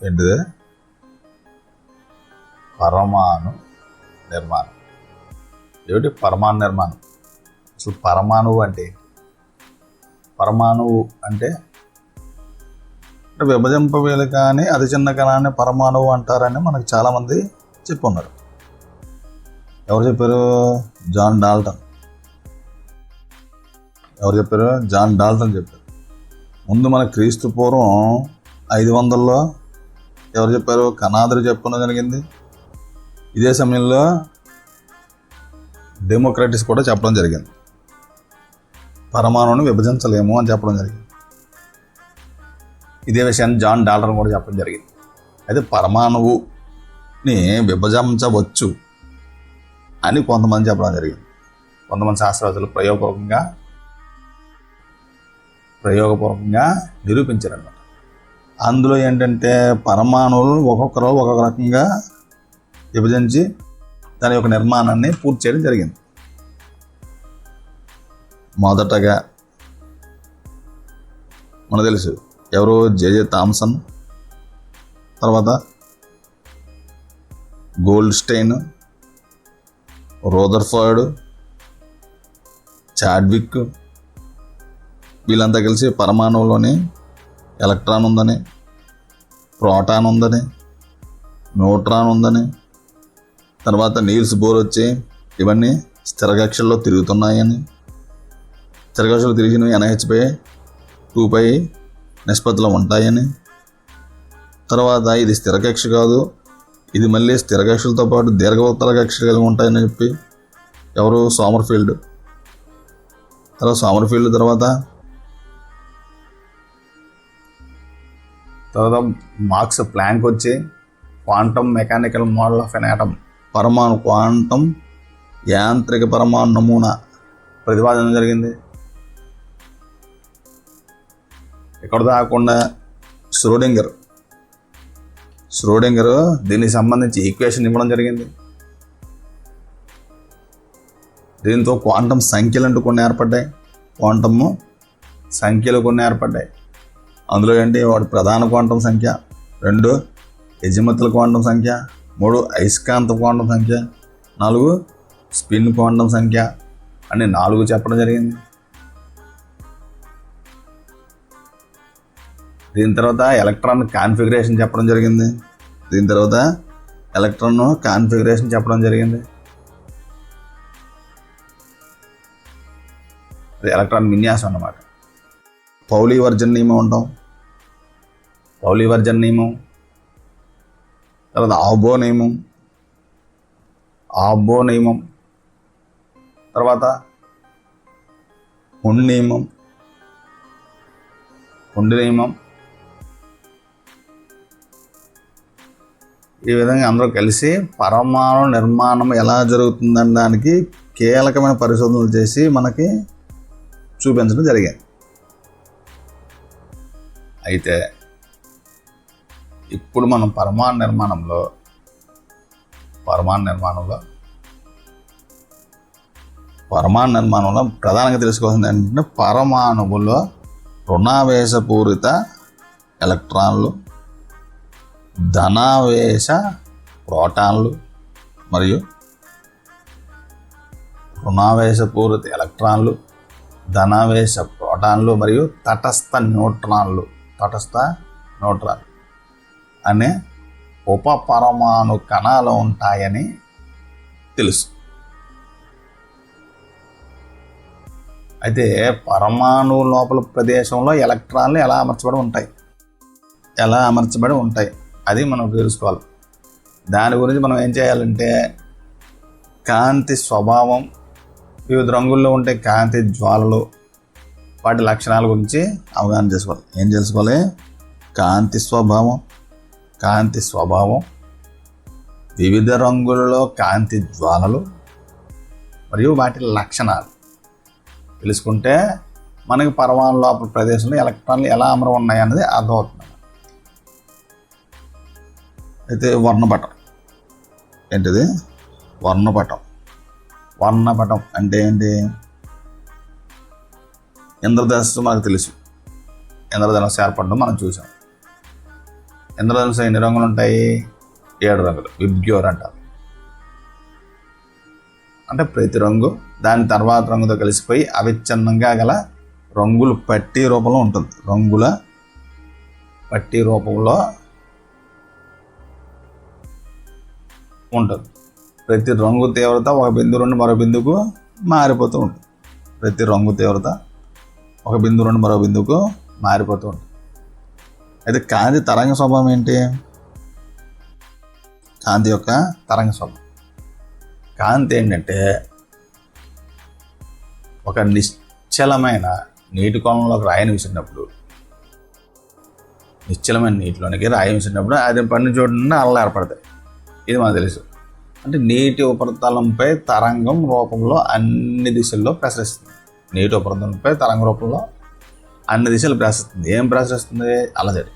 ఏంటిది? పరమాణు నిర్మాణం. ఏమిటి పరమాణు నిర్మాణం? అసలు పరమాణువు అంటే పరమాణువు అంటే విభజింపవేలు కానీ అతి చిన్న కణాన్ని పరమాణువు అంటారని మనకు చాలామంది చెప్పున్నారు. ఎవరు చెప్పారు? John Dalton. ఎవరు చెప్పారు? జాన్ డాల్టన్ చెప్పారు. ముందు మన క్రీస్తు పూర్వం 500లో ఎవరు చెప్పారు? కణాదురు చెప్పడం జరిగింది. ఇదే సమయంలో డెమోక్రటిస్ కూడా చెప్పడం జరిగింది. పరమాణువుని విభజించలేము అని చెప్పడం జరిగింది. ఇదే విషయాన్ని జాన్ డాల్టన్ కూడా చెప్పడం జరిగింది. అయితే పరమాణువుని విభజించవచ్చు అని కొంతమంది చెప్పడం జరిగింది. కొంతమంది శాస్త్రవేత్తలు ప్రయోగపూర్వకంగా నిరూపించారన్నమాట. అందులో ఏంటంటే పరమాణువులు ఒక్కొక్కరు ఒక్కొక్క రకంగా విభజించి దాని యొక్క నిర్మాణాన్ని పూర్తి చేయడం జరిగింది. మొదటగా మనకు తెలుసు ఎవరు? జే థామ్సన్, తర్వాత గోల్డ్స్టైన్, రదర్ఫర్డ్, చాడ్విక్, వీళ్ళంతా కలిసి పరమాణువులోని ఎలక్ట్రాన్ ఉందని, ప్రోటాన్ ఉందని, న్యూట్రాన్ ఉందని, తర్వాత నీల్స్ బోర్ వచ్చి ఇవన్నీ స్థిరకక్షల్లో తిరుగుతున్నాయని, స్థిరకక్షలు తిరిగినవి NH/2π నిష్పత్తిలో ఉంటాయని, తర్వాత ఇది స్థిరకక్ష కాదు, ఇది మళ్ళీ స్థిరకక్షలతో పాటు దీర్ఘవృత్తాల కక్షలు కలిగి ఉంటాయని చెప్పి ఎవరు? సోమర్ఫీల్డ్. తర్వాత మార్క్స్ ప్లాంక్ వచ్చి quantum mechanical model of N atom, పరమాణు క్వాంటం యాంత్రిక పరమాణు నమూనా ప్రతిపాదన జరిగింది. ఇక్కడ దాకుండా ష్రోడింగర్ దీనికి సంబంధించి ఈక్వేషన్ ఇవ్వడం జరిగింది. దీంతో క్వాంటం సంఖ్యలు అంటూ కొన్ని ఏర్పడ్డాయి. క్వాంటమ్ సంఖ్యలు కొన్ని ఏర్పడ్డాయి. అందులో ఏంటి? వాటి ప్రధాన క్వాంటం సంఖ్య, 2 ఎజిముతుల క్వాంటం సంఖ్య, 3 అయస్కాంత క్వాంటం సంఖ్య, 4 స్పిన్ క్వాంటం సంఖ్య అని 4 చెప్పడం జరిగింది. దీని తర్వాత ఎలక్ట్రాన్ కాన్ఫిగరేషన్ చెప్పడం జరిగింది. ఎలక్ట్రాన్ విన్యాసం అన్నమాట. పౌలీవర్జన్ నియమం, తర్వాత ఆబో నియమం, తర్వాత హుండ్ నియమం. ఈ విధంగా అందరూ కలిసి పరమాణు నిర్మాణం ఎలా జరుగుతుందనడానికి కీలకమైన పరిశోధనలు చేసి మనకి చూపించడం జరిగింది. అయితే ఇప్పుడు మనం పరమాణు నిర్మాణంలో ప్రధానంగా తెలుసుకోవాల్సింది ఏంటంటే పరమాణువులో రుణావేశపూరిత ఎలక్ట్రాన్లు, ధనావేశ ప్రోటాన్లు మరియు రుణావేశపూరిత ఎలక్ట్రాన్లు, ధనావేశ ప్రోటాన్లు మరియు తటస్థ న్యూట్రాన్లు అనే ఉపపరమాణు కణాలు ఉంటాయని తెలుసు. అయితే పరమాణు లోపల ప్రదేశంలో ఎలక్ట్రాన్లు ఎలా అమర్చబడి ఉంటాయి అది మనం తెలుసుకోవాలి. దాని గురించి మనం ఏం చేయాలంటే కాంతి స్వభావం, వివిధ రంగుల్లో ఉండే కాంతి జ్వాలలు, వాటి లక్షణాల గురించి అవగాహన చేసుకోవాలి. ఏం తెలుసుకోవాలి? కాంతి స్వభావం, వివిధ రంగులలో కాంతి జ్వాలలు మరియు వాటి లక్షణాలు తెలుసుకుంటే మనకి పరమాణు లోపల ప్రదేశంలో ఎలక్ట్రాన్లు ఎలా అమరు ఉన్నాయి అన్నది అర్థమవుతుంది. అయితే వర్ణపటం ఏంటిది? వర్ణపటం అంటే ఏంటి? ఇంద్రధనుస్సు మనకు తెలుసు. ఇంద్రధనుస్సు ఏర్పడడం మనం చూసాం. ఇంద్రధనుసు ఎన్ని రంగులు ఉంటాయి? 7 రంగులు, విబ్గ్యోర్ అంటారు. అంటే ప్రతి రంగు దాని తర్వాత రంగుతో కలిసిపోయి అవిచ్ఛిన్నంగా గల రంగులు పట్టీ రూపంలో ఉంటుంది. రంగుల పట్టీ రూపంలో ఉంటుంది. ప్రతి రంగు తీవ్రత ఒక బిందువు నుండి మరో బిందువుకు మారిపోతూ ఉంటుంది. ప్రతి రంగు తీవ్రత ఒక బిందువు నుండి మరో బిందువుకు మారిపోతూ ఉంటుంది. అయితే కాంతి తరంగ స్వభావం ఏంటి? కాంతి యొక్క తరంగ స్వభావం, కాంతి ఏంటంటే ఒక నిశ్చలమైన నీటి కొలంలోకి రాయిని విసిరినప్పుడు, నిశ్చలమైన నీటిలోనికి రాయి విసిరినప్పుడు అది పడిన చోటు నుండి అలలు ఏర్పడతాయి. ఇది మనకు తెలుసు. అంటే నీటి ఉపరితలంపై తరంగం రూపంలో అన్ని దిశల్లో ప్రసరిస్తుంది. నీటి ఉపరితలంపై తరంగ రూపంలో అన్ని దిశలు ప్రసరిస్తుంది. ఏం ప్రసరిస్తుంది? అలజడి.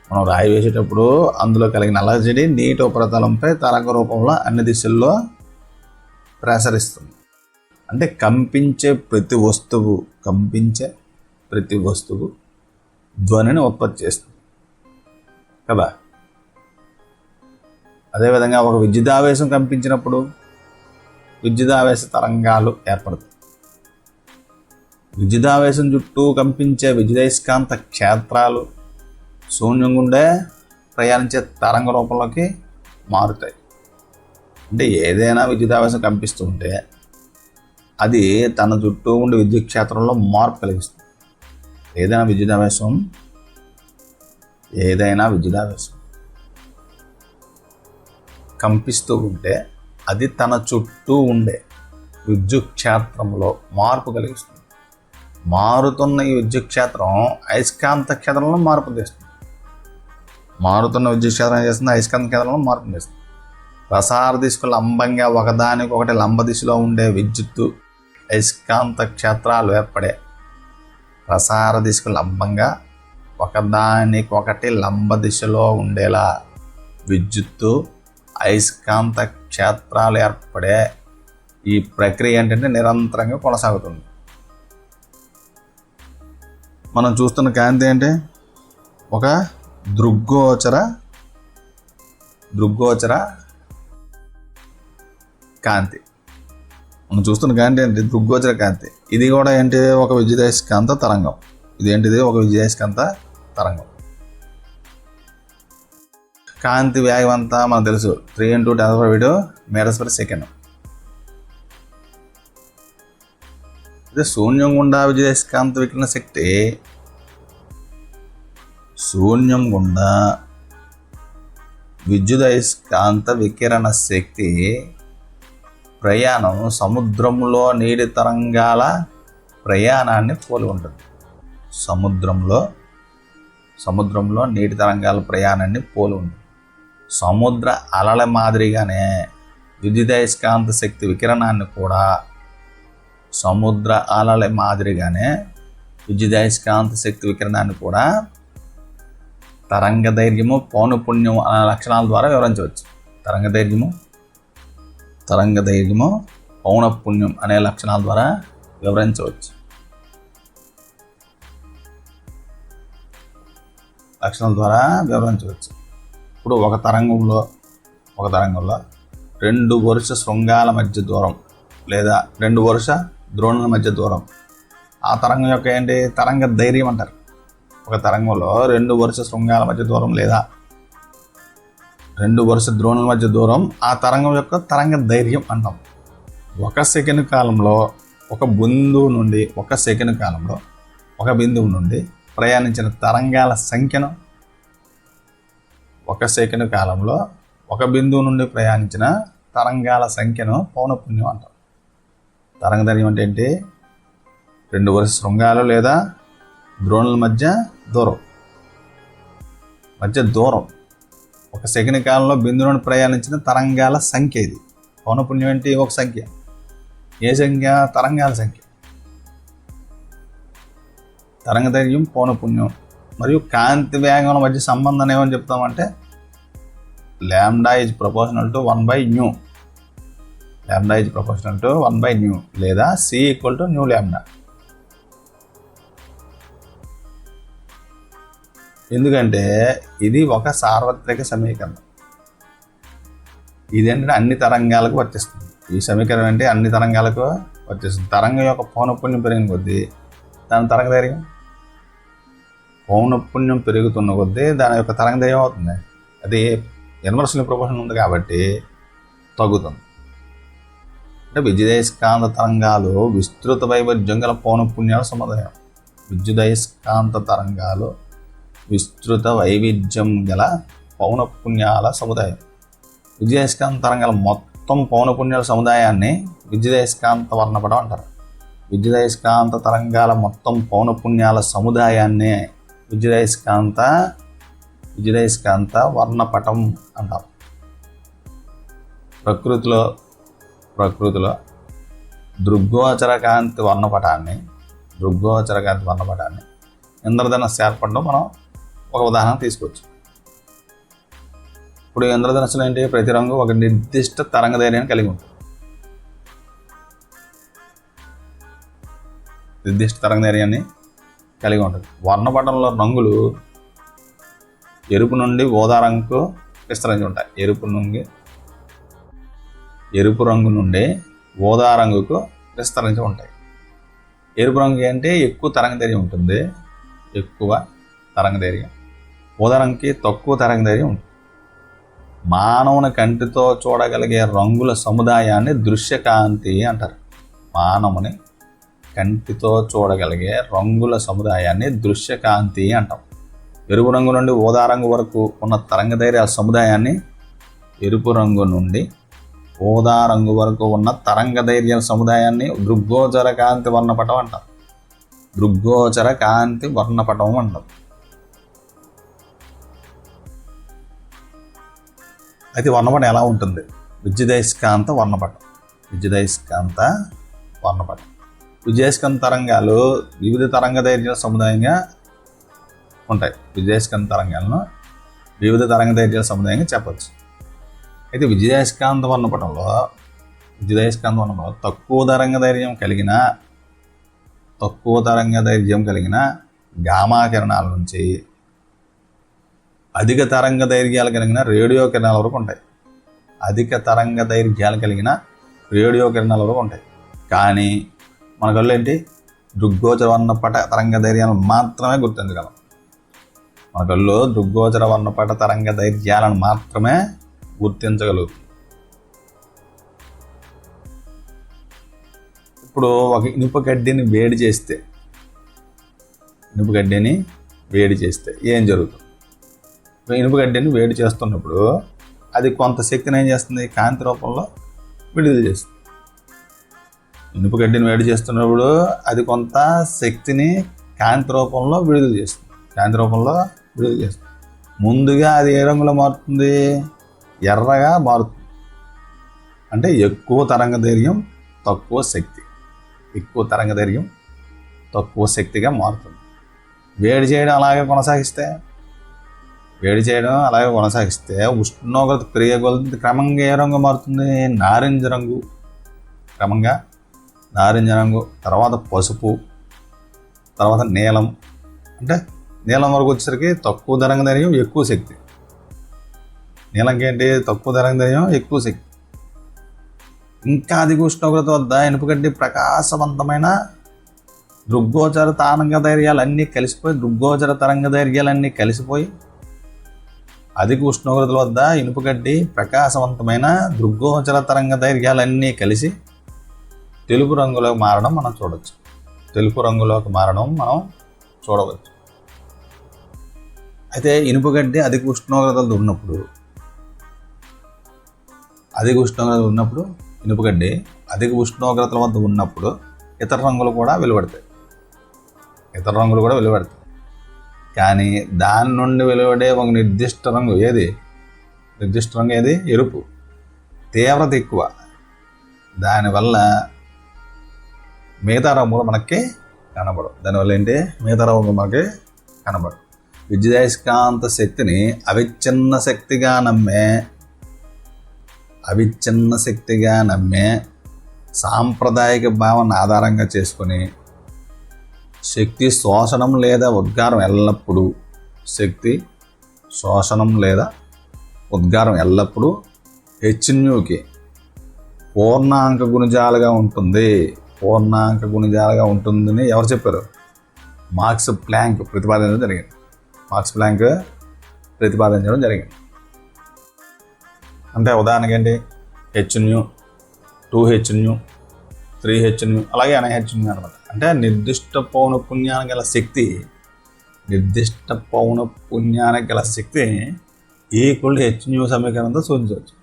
మనం రాయి వేసేటప్పుడు అందులో కలిగిన అలజడి నీటి ఉపరితలంపై తరంగ రూపంలో అన్ని దిశల్లో ప్రసరిస్తుంది. అంటే కంపించే ప్రతి వస్తువు ధ్వనిని ఉత్పత్తి చేస్తుంది కదా. అదేవిధంగా ఒక విద్యుదావేశం కంపించినప్పుడు విద్యుదావేశ తరంగాలు ఏర్పడతాయి. విద్యుదావేశం చుట్టూ కంపించే విద్యుదయస్కాంత క్షేత్రాలు శూన్యం గుండే ప్రయాణించే తరంగ రూపంలోకి మారుతాయి. అంటే ఏదైనా విద్యుదావేశం కంపిస్తూ ఉంటే అది తన చుట్టూ ఉండే విద్యుత్ క్షేత్రంలో మార్పు కలిగిస్తుంది. ఏదైనా విద్యుదావేశం కంపిస్తూ ఉంటే అది తన చుట్టూ ఉండే విద్యుత్ క్షేత్రంలో మార్పు కలిగిస్తుంది. మారుతున్న ఈ విద్యుత్ క్షేత్రం అయస్కాంత క్షేత్రంలో మార్పు తెస్తుంది. మారుతున్న విద్యుత్ క్షేత్రం చేస్తుంది అయస్కాంత క్షేత్రంలో మార్పు తెస్తుంది. ప్రసార దిశకు లంబంగా ఒకదానికొకటి లంబ దిశలో ఉండే విద్యుత్తు అయస్కాంత క్షేత్రాలు ఏర్పడే ప్రసార దిశకు లంబంగా ఒకదానికొకటి లంబ దిశలో ఉండేలా విద్యుత్తు అయస్కాంత క్షేత్రాలు ఏర్పడే ఈ ప్రక్రియ ఏంటంటే నిరంతరంగా కొనసాగుతుంది. మనం చూస్తున్న కాంతి ఏంటి? ఒక దృగ్గోచర కాంతి. మనం చూస్తున్న కాంతి ఏంటి? దృగ్గోచర కాంతి. ఇది కూడా ఏంటి? ఒక విద్యుదయస్కాంత తరంగం. ఇదేంటిది? ఒక విద్యుదయస్కాంత తరంగం. కాంతి వేగం అంతా మనకు తెలుసు, 3 × 10⁻⁸ m/s. అదే శూన్యం గుండా విద్యుదయస్కాంత వికిరణ శక్తి, శూన్యం గుండా విద్యుదయస్కాంత వికిరణ శక్తి ప్రయాణం సముద్రంలో నీటి తరంగాల ప్రయాణాన్ని పోలి ఉంటుంది. సముద్రంలో నీటి తరంగాల ప్రయాణాన్ని పోలి ఉంటుంది. సముద్ర అలల మాదిరిగానే విద్యుదయస్కాంత శక్తి వికిరణాన్ని కూడా తరంగ దైర్ఘ్యము, పౌనఃపున్యం అనే లక్షణాల ద్వారా వివరించవచ్చు. తరంగ దైర్ఘ్యము, పౌనఃపున్యం అనే లక్షణాల ద్వారా వివరించవచ్చు. ఇప్పుడు ఒక తరంగంలో 2 వరుస శృంగాల మధ్య దూరం లేదా 2 వరుస ద్రోణుల మధ్య దూరం, ఆ తరంగం యొక్క ఏంటి? తరంగ ధైర్యం అంటారు. ఒక తరంగంలో 2 వరుస శృంగాల మధ్య దూరం లేదా 2 వరుస ద్రోణుల మధ్య దూరం ఆ తరంగం యొక్క తరంగ ధైర్యం అంటాం. ఒక సెకండ్ కాలంలో ఒక బిందువు నుండి ప్రయాణించిన తరంగాల సంఖ్యను పౌనఃపున్యం అంటాం. తరంగ ధైర్యం అంటే ఏంటి? 2 వరుస శృంగాలు లేదా ద్రోణుల మధ్య దూరం ఒక సెకండ్ కాలంలో బిందువు నుండి ప్రయాణించిన తరంగాల సంఖ్య. ఇది పౌనఃపున్యం ఏంటి? ఒక సంఖ్య. ఏ సంఖ్య? తరంగాల సంఖ్య. తరంగ ధైర్యం, పౌనఃపున్యం మరియు కాంతి వేగం మధ్య సంబంధాన్ని ఏమని చెప్తామంటే λ = 1/μ. λ = 1/μ లేదా c = μλ. ఎందుకంటే ఇది ఒక సార్వత్రిక సమీకరణం. ఇదేంటంటే అన్ని తరంగాలకు వర్తిస్తుంది. ఈ సమీకరణం అంటే అన్ని తరంగాలకు వర్తిస్తుంది. తరంగం యొక్క పౌనఃపున్యం పెరిగిన కొద్దీ దాని తరంగదైర్ఘ్యం పౌనఃపున్యం పెరుగుతున్న కొద్దీ దాని యొక్క తరంగదైర్ఘ్యం అవుతుంది. అది ఇన్వర్స్లీ ప్రపోర్షనల్ ఉంది కాబట్టి తగ్గుతుంది. అంటే విద్యుదయస్కాంత తరంగాలు విస్తృత వైవిధ్యం గల పౌనఃపున్యాల సముదాయం. విద్యుదయస్కాంత తరంగాలు విస్తృత వైవిధ్యం గల పౌనఃపున్యాల సముదాయం. విద్యుదయస్కాంత తరంగాల మొత్తం పౌనఃపున్యాల సముదాయాన్ని విద్యుదయస్కాంత వర్ణపటం అంటారు. విద్యుదయస్కాంత తరంగాల మొత్తం పౌనఃపున్యాల సముదాయాన్నే విద్యుదయస్కాంత వర్ణపటం అంటాం. ప్రకృతిలో దృగ్గోచర కాంతి వర్ణపటాన్ని ఇంద్రధనస్సు ఏర్పడడం మనం ఒక ఉదాహరణ తీసుకోవచ్చు. ఇప్పుడు ఇంద్రధనస్సులో ఏంటి, ప్రతి రంగు ఒక నిర్దిష్ట తరంగదైర్ఘ్యాన్ని కలిగి ఉంటుంది. వర్ణపటంలో రంగులు ఎరుపు నుండి ఊదా రంగుకు విస్తరించి ఉంటాయి. ఎరుపు రంగు నుండి ఊదా రంగుకు విస్తరించి ఉంటాయి. ఎరుపు రంగు అంటే ఎక్కువ తరంగదైర్ఘ్యం ఉంటుంది, ఊదా రంగుకి తక్కువ తరంగదైర్ఘ్యం ఉంటుంది. మానవుని కంటితో చూడగలిగే రంగుల సముదాయాన్ని దృశ్యకాంతి అంటారు. మానవుని కంటితో చూడగలిగే రంగుల సముదాయాన్ని దృశ్యకాంతి అంటాం. ఎరుపు రంగు నుండి ఊదా రంగు వరకు ఉన్న తరంగదైర్ఘ్యాల సముదాయాన్ని దృగ్గోచర కాంతి వర్ణపటం అంటాం. అయితే వర్ణపటం ఎలా ఉంటుంది? విద్యుదయస్కాంత వర్ణపటం. విద్యుదయస్కాంత తరంగాలు వివిధ తరంగదైర్ఘ్యాల సముదాయంగా ఉంటాయి. విద్యుదయస్కాంత తరంగాలను వివిధ తరంగదైర్ఘ్యాల సముదాయంగా చెప్పచ్చు. అయితే విద్యుదయస్కాంత వర్ణపటంలో తక్కువ తరంగదైర్ఘ్యం కలిగిన గామా కిరణాల నుంచి అధిక తరంగదైర్ఘ్యాలు కలిగిన రేడియో కిరణాల వరకు ఉంటాయి. కానీ మన కళ్ళు ఏంటి, దృగ్గోచర వర్ణపట తరంగదైర్ఘ్యాలను మాత్రమే గుర్తించగలం. ఇప్పుడు ఒక ఇనుప గడ్డిని వేడి చేస్తే ఏం జరుగుతుంది? ఇనుప గడ్డిని వేడి చేస్తున్నప్పుడు అది కొంత శక్తిని ఏం చేస్తుంది? కాంతి రూపంలో విడుదల చేస్తుంది. ఇనుప గడ్డిని వేడి చేస్తున్నప్పుడు అది కొంత శక్తిని కాంతి రూపంలో విడుదల చేస్తుంది. ముందుగా అది ఏ రంగులో మారుతుంది? ఎర్రగా మారుతుంది. అంటే ఎక్కువ తరంగదైర్ఘ్యం తక్కువ శక్తిగా మారుతుంది. వేడి చేయడం అలాగే కొనసాగిస్తే ఉష్ణోగ్రత పెరిగే కొలది క్రమంగా ఏ రంగు మారుతుంది? నారింజ రంగు, తర్వాత పసుపు, తర్వాత నీలం. అంటే నీలం వరకు వచ్చేసరికి తక్కువ తరంగదైర్ఘ్యం ఎక్కువ శక్తి. నీలంకి ఏంటి? తక్కువ తరంగదైర్ఘ్యం ఎక్కువ శక్తి. ఇంకా అధిక ఉష్ణోగ్రత వద్ద ఇనుపగడ్డి ప్రకాశవంతమైన దృగ్గోచర తరంగదైర్ఘ్యాలన్నీ కలిసిపోయి అధిక ఉష్ణోగ్రతల వద్ద ఇనుపగడ్డి ప్రకాశవంతమైన దృగ్గోచర తరంగదైర్ఘ్యాలన్నీ కలిసి తెలుపు రంగులోకి మారడం మనం చూడవచ్చు. అయితే ఇనుపగడ్డి అధిక ఉష్ణోగ్రతలు ఉన్నప్పుడు ఇనుపగడ్డి అధిక ఉష్ణోగ్రతల వద్ద ఉన్నప్పుడు ఇతర రంగులు కూడా వెలువడతాయి. కానీ దాని నుండి వెలువడే ఒక నిర్దిష్ట రంగు ఏది? ఎరుపు. తీవ్రత ఎక్కువ. దానివల్ల మిగతా రంగులు మనకి కనబడవు. విద్యుదయస్కాంత శక్తిని అవిచ్ఛిన్న శక్తిగా నమ్మే సాంప్రదాయిక భావన ఆధారంగా చేసుకొని శక్తి శోషణం లేదా ఉద్గారం ఎల్లప్పుడూ శక్తి, శోషణం లేదా ఉద్గారం ఎల్లప్పుడూ హెచ్న్యూకి పూర్ణాంక గుణిజాలుగా ఉంటుంది. పూర్ణాంక గుణిజాలుగా ఉంటుందని ఎవరు చెప్పారు? మాక్స్ ప్లాంక్ ప్రతిపాదించడం జరిగింది. మాక్స్ ప్లాంక్ ప్రతిపాదించడం జరిగింది. అంటే ఉదాహరణకి ఏంటి? హెచ్న్యూ, 2హెచ్న్యూ, 3హెచ్న్యూ, అలాగే NaHNU అనమాట. అంటే నిర్దిష్ట పౌనఃపున్యానికి గల శక్తి హెచ్న్యూ సమీకరణంతో సూచించవచ్చు.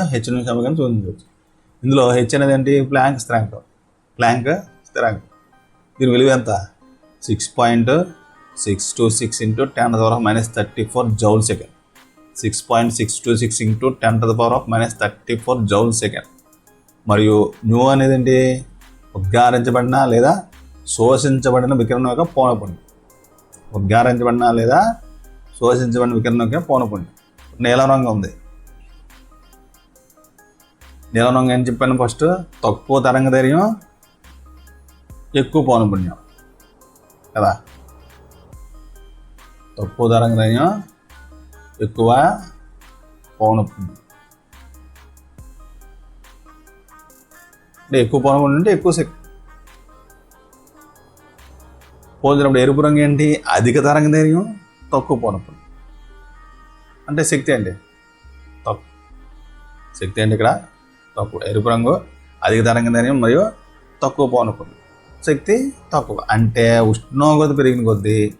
హెచ్న్యూ సమీకరణం సూచించవచ్చు. ఇందులో హెచ్ అనేది ఏంటి? ప్లాంక్ స్థిరాంకం. దీని విలువ ఎంత? 6.626 × 10⁻³ జౌల్ సెకండ్. 6.626 × 10⁻³ joule second. మరియు న్యూ అనేది ఏంటి? ఉద్గారించబడిన లేదా శోషించబడిన వికిరణం యొక్క పౌనఃపున్యం. నీలం రంగు ఉంది. నీలం రంగు ఏం చెప్పాను? ఫస్ట్ తక్కువ తరంగదైర్ఘ్యం, ఎక్కువ పౌనఃపున్యం కదా. తక్కువ తరంగదైర్ఘ్యం, ఎక్కువ పౌనఃపున్యం. అంటే ఎక్కువ పౌనఃపున్యం అంటే ఎక్కువ శక్తి. పోల్చినప్పుడు ఎరుపు రంగు ఏంటి? అధిక తరంగదైర్ఘ్యం, తక్కువ పౌనఃపున్యం. అంటే శక్తి అండి తక్కువ. శక్తి అంటే ఇక్కడ తక్కువ. ఎరుపు రంగు అధిక తరంగదైర్ఘ్యం మరియు తక్కువ పౌనఃపున్యం. శక్తి తక్కువ. అంటే ఉష్ణోగ్రత పెరిగిన కొద్దీ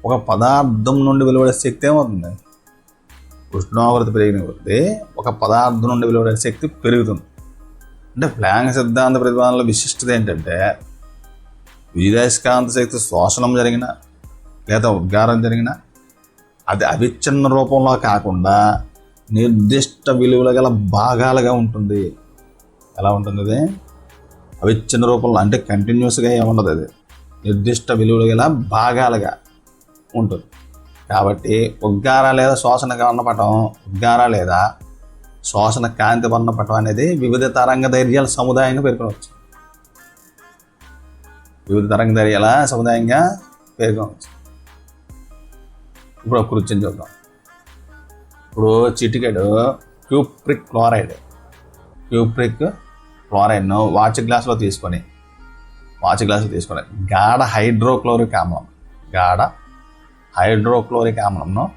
ఒక పదార్థం నుండి వెలువడే శక్తి ఏమవుతుంది? ఉష్ణోగ్రత పెరిగిన కొద్దీ ఒక పదార్థం నుండి వెలువడే శక్తి పెరుగుతుంది. అంటే ప్లాంక్ సిద్ధాంత ప్రతిపాదనలో విశిష్టత ఏంటంటే విద్యుదయస్కాంత శక్తి శోషణం జరిగిన లేదా ఉద్గారం జరిగిన అది అవిచ్ఛిన్న రూపంలో కాకుండా నిర్దిష్ట విలువల గల భాగాలుగా ఉంటుంది. ఎలా ఉంటుంది అది? అవిచ్ఛిన్న రూపంలో, అంటే కంటిన్యూస్గా ఏముండదు. అది నిర్దిష్ట విలువలు గల భాగాలుగా ఉంటుంది. కాబట్టి ఉద్గార లేదా శోషణ కాంతి వర్ణపటం అనేది వివిధ తరంగ దైర్ఘ్యాల సముదాయంగా పేర్కొనవచ్చు. ఇప్పుడు ఒక కృత్యం చూద్దాం. ఇప్పుడు చిటికెడు క్యూప్రిక్ క్లోరైడ్ను వాచ్ గ్లాసులో తీసుకొని గాఢ హైడ్రోక్లోరిక్ ఆమ్లంను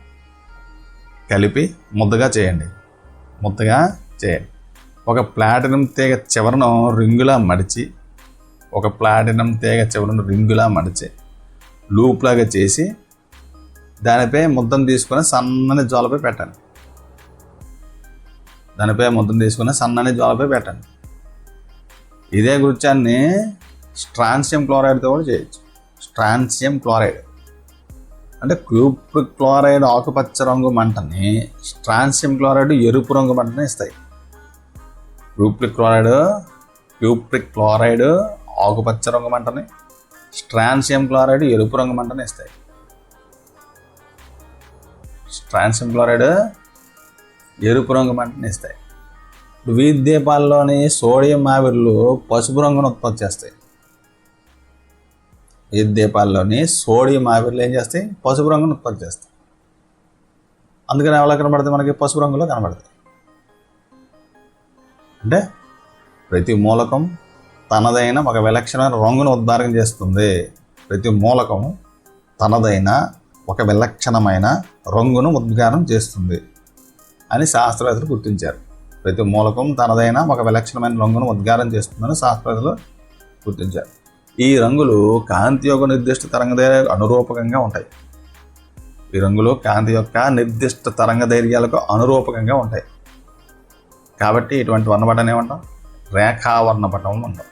కలిపి ముద్దగా చేయండి. ఒక ప్లాటినం తీగ చివరను రింగులా మడిచి లూప్ లాగా చేసి దానిపై ముద్దను తీసుకొని సన్నని జ్వాలపై పెట్టండి. ఇదే కృత్యాన్ని స్ట్రాన్షియం క్లోరైడ్తో కూడా చేయొచ్చు. స్ట్రాన్షియం క్లోరైడ్ అంటే క్యూప్రిక్ క్లోరైడ్ ఆకుపచ్చ రంగు మంటని, స్ట్రాన్షియం క్లోరైడ్ ఎరుపు రంగు మంటని ఇస్తాయి. క్యూప్రిక్ క్లోరైడ్ ఆకుపచ్చ రంగు మంటని, స్ట్రాన్షియం క్లోరైడ్ ఎరుపు రంగు మంటని ఇస్తాయి. వీధి దీపాల్లోని సోడియం ఆవిర్లు పసుపు రంగును ఉత్పత్తి చేస్తాయి. పసుపు రంగును ఉత్పత్తి చేస్తాయి. అందుకని ఎవరు కనబడతాయి? మనకి పసుపు రంగులో కనబడతాయి. అంటే ప్రతి మూలకం తనదైన ఒక విలక్షణమైన రంగును ఉద్గారం చేస్తుంది. అని శాస్త్రవేత్తలు గుర్తించారు. ప్రతి మూలకం తనదైన ఒక విలక్షణమైన రంగును ఉద్గారం చేస్తుందని శాస్త్రవేత్తలు గుర్తించారు. ఈ రంగులు కాంతి యొక్క నిర్దిష్ట తరంగదైర్ఘ్యాలకు అనురూపకంగా ఉంటాయి. కాబట్టి ఇటువంటి వర్ణపటాన్ని ఏమంటాం? రేఖావర్ణపటం అంటాం.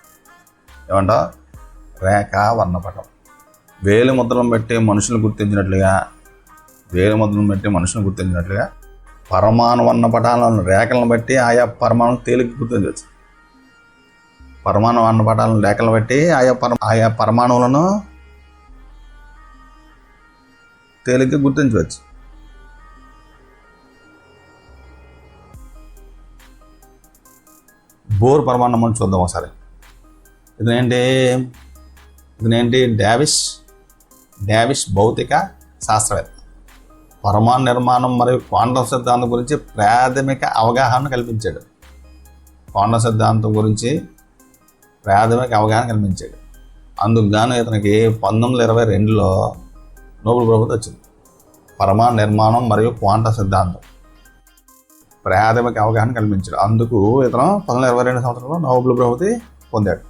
రేఖావర్ణపటం. వేలు ముద్రలను బట్టి మనుషులను గుర్తించినట్లుగా పరమాణు వర్ణపటాలను రేఖలను బట్టి ఆయా పరమాణులను తేలిక గుర్తించవచ్చు. ఆయా పరమాణువులను తేలిక గుర్తించవచ్చు. బోర్ పరమాణు మనం చూద్దాం ఒకసారి. ఇదేంటి? డావిష్ భౌతిక శాస్త్రవేత్త. పరమాణు నిర్మాణం మరియు క్వాంటం సిద్ధాంతం గురించి ప్రాథమిక అవగాహన కల్పించాడు. క్వాంటం సిద్ధాంతం గురించి ప్రాథమిక అవగాహన కల్పించాడు. అందుకు గాను ఇతనికి 1922లో నోబెల్ బహుమతి వచ్చింది. పరమాణు నిర్మాణం మరియు క్వాంటం సిద్ధాంతం ప్రాథమిక అవగాహన కల్పించాడు. అందుకు ఇతను 1922 సంవత్సరంలో నోబెల్ బహుమతి పొందాడు.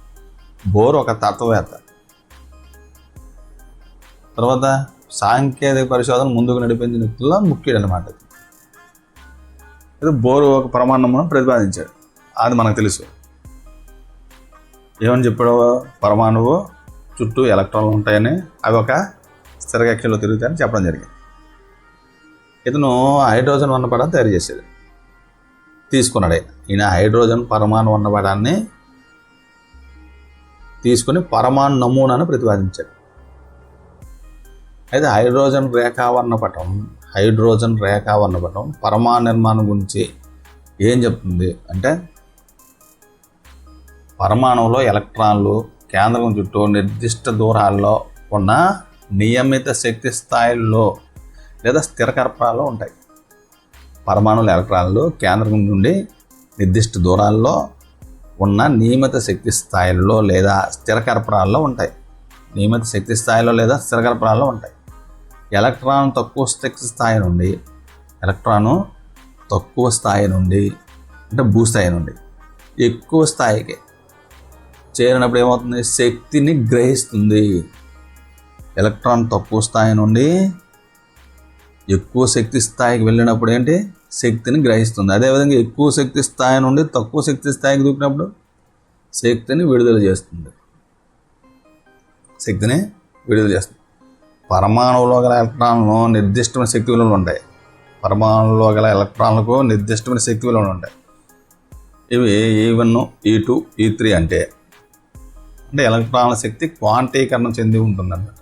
బోర్ ఒక తత్వవేత్త. తర్వాత సాంకేతిక పరిశోధన ముందుకు నడిపించిన వ్యక్తుల్లో ముఖ్యుడు అనమాట. ఇది బోర్ ఒక పరమాణును ప్రతిపాదించాడు. అది మనకు తెలుసు. ఏమని చెప్పాడు? పరమాణువు చుట్టూ ఎలక్ట్రాన్లు ఉంటాయని, అవి ఒక స్థిర కక్షలో తిరుగుతాయని చెప్పడం జరిగింది. ఇతను హైడ్రోజన్ వర్ణపటాన్ని తయారు చేశాడు, తీసుకున్నాడు. ఈయన హైడ్రోజన్ పరమాణు వర్ణపటాన్ని తీసుకుని పరమాణు నమూనాను ప్రతిపాదించాడు. అయితే హైడ్రోజన్ రేఖావర్ణపటం పరమాణు నిర్మాణం గురించి ఏం చెప్తుంది అంటే, పరమాణువులో ఎలక్ట్రాన్లు కేంద్రం చుట్టూ నిర్దిష్ట దూరాల్లో ఉన్న నియమిత శక్తి స్థాయిల్లో లేదా స్థిర కర్పరాల్లో ఉంటాయి. పరమాణువుల ఎలక్ట్రాన్లు కేంద్రం నుండి నిర్దిష్ట దూరాల్లో ఉన్న నియమిత శక్తి స్థాయిల్లో లేదా స్థిర కర్పరాల్లో ఉంటాయి. నియమిత శక్తి స్థాయిలో లేదా స్థిర కర్పరాల్లో ఉంటాయి. ఎలక్ట్రాన్ తక్కువ స్థాయి నుండి అంటే భూస్థాయి నుండి ఎక్కువ స్థాయికి చేరినప్పుడు ఏమవుతుంది? శక్తిని గ్రహిస్తుంది. ఎలక్ట్రాన్ తక్కువ స్థాయి నుండి ఎక్కువ శక్తి స్థాయికి వెళ్ళినప్పుడు ఏంటి? శక్తిని గ్రహిస్తుంది. అదేవిధంగా ఎక్కువ శక్తి స్థాయి నుండి తక్కువ శక్తి స్థాయికి దూకినప్పుడు శక్తిని విడుదల చేస్తుంది. పరమాణువులో గల ఎలక్ట్రాన్లు నిర్దిష్టమైన శక్తి విలువలు ఉంటాయి. ఇవి E1, E2, E3 అంటే ఎలక్ట్రాన్ల శక్తి క్వాంటీకరణం చెంది ఉంటుందన్నమాట.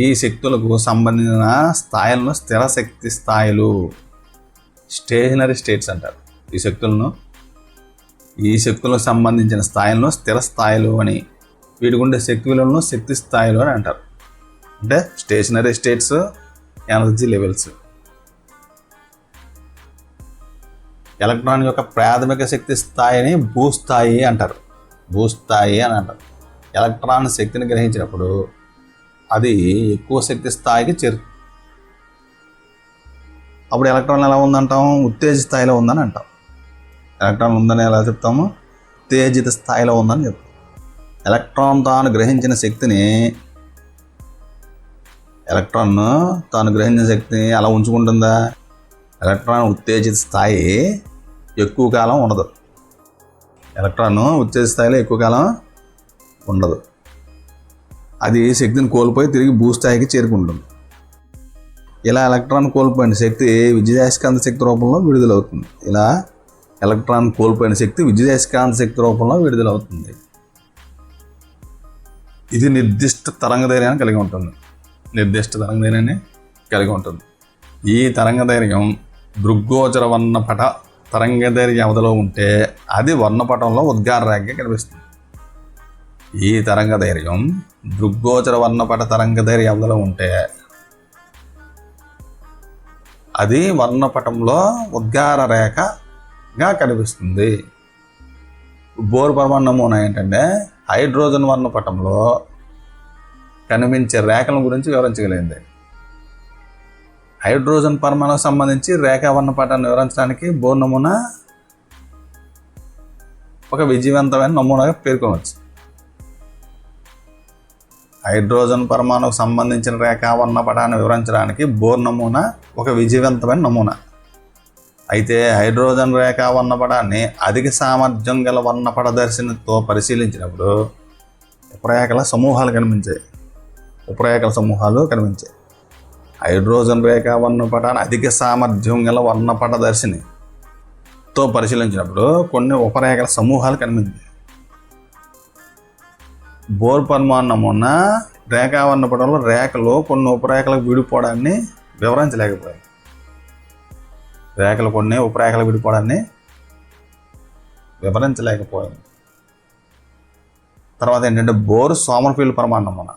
ఈ శక్తులకు సంబంధించిన స్థాయిలను స్థిర శక్తి స్థాయిలు, స్టేషనరీ స్టేట్స్ అంటారు. ఈ శక్తులకు సంబంధించిన స్థాయిలను స్థిర స్థాయిలు అని, వీటికి ఉండే శక్తి విలువలను శక్తి స్థాయిలు అని అంటారు. అంటే stationary states, energy levels. Electron యొక్క ప్రాథమిక శక్తి స్థాయిని భూస్థాయి అని అంటారు. ఎలక్ట్రాన్ శక్తిని గ్రహించినప్పుడు అది ఎక్కువ శక్తి స్థాయికి చేరుతుంది. అప్పుడు ఎలక్ట్రాన్ ఎలా ఉందంటాం? ఉత్తేజ స్థాయిలో ఉందని అంటాం. ఎలక్ట్రాన్ ఉందని ఎలా చెప్తాము? ఉత్తేజిత స్థాయిలో ఉందని చెప్తాం. ఎలక్ట్రాన్ తాను గ్రహించిన శక్తిని అలా ఉంచుకుంటుందా? ఎలక్ట్రాన్ ఉత్తేజిత స్థాయి ఎక్కువ కాలం ఉండదు. అది శక్తిని కోల్పోయి తిరిగి భూస్థాయికి చేరుకుంటుంది. ఇలా ఎలక్ట్రాన్ కోల్పోయిన శక్తి విద్యుదయస్కాంత శక్తి రూపంలో విడుదలవుతుంది. ఇది నిర్దిష్ట తరంగదైర్యాన్ని కలిగి ఉంటుంది. ఈ తరంగదైర్ఘ్యం దృగ్గోచర వర్ణపట తరంగదైర్ఘ్య అవధిలో ఉంటే అది వర్ణపటంలో ఉద్గార రేఖగా కనిపిస్తుంది. ఈ తరంగదైర్ఘ్యం దృగ్గోచర వర్ణపట తరంగదైర్ఘ్య అవధిలో ఉంటే అది వర్ణపటంలో ఉద్గార రేఖగా కనిపిస్తుంది. బోర్ పరమాణు నమూనా ఏంటంటే హైడ్రోజన్ వర్ణపటంలో కనిపించే రేఖల గురించి వివరించగలిగింది. హైడ్రోజన్ పరమాణుకు సంబంధించి రేఖా వర్ణపటాన్ని వివరించడానికి బోర్ నమూనా ఒక విజయవంతమైన నమూనాగా పేర్కొనవచ్చు. హైడ్రోజన్ పరమాణుకు సంబంధించిన రేఖా వర్ణపటాన్ని వివరించడానికి బోర్ నమూనా ఒక విజయవంతమైన నమూనా. అయితే హైడ్రోజన్ రేఖా వర్ణపటాన్ని అధిక సామర్థ్యం గల వర్ణపటదర్శినితో పరిశీలించినప్పుడు ఉపరేఖల సమూహాలు కనిపించాయి. హైడ్రోజన్ రేఖా వర్ణపటాన్ని అధిక సామర్థ్యం గల వర్ణపటదర్శినితో పరిశీలించినప్పుడు కొన్ని ఉపరేఖల సమూహాలు కనిపించాయి. బోర్ పరమాణు నమూనా రేఖా వర్ణపటంలో రేఖలు కొన్ని ఉపరేఖలకు విడిపోవడాన్ని వివరించలేకపోయాయి. తర్వాత ఏంటంటే బోర్ సోమర్ఫీల్డ్ పరమాణు నమూనా.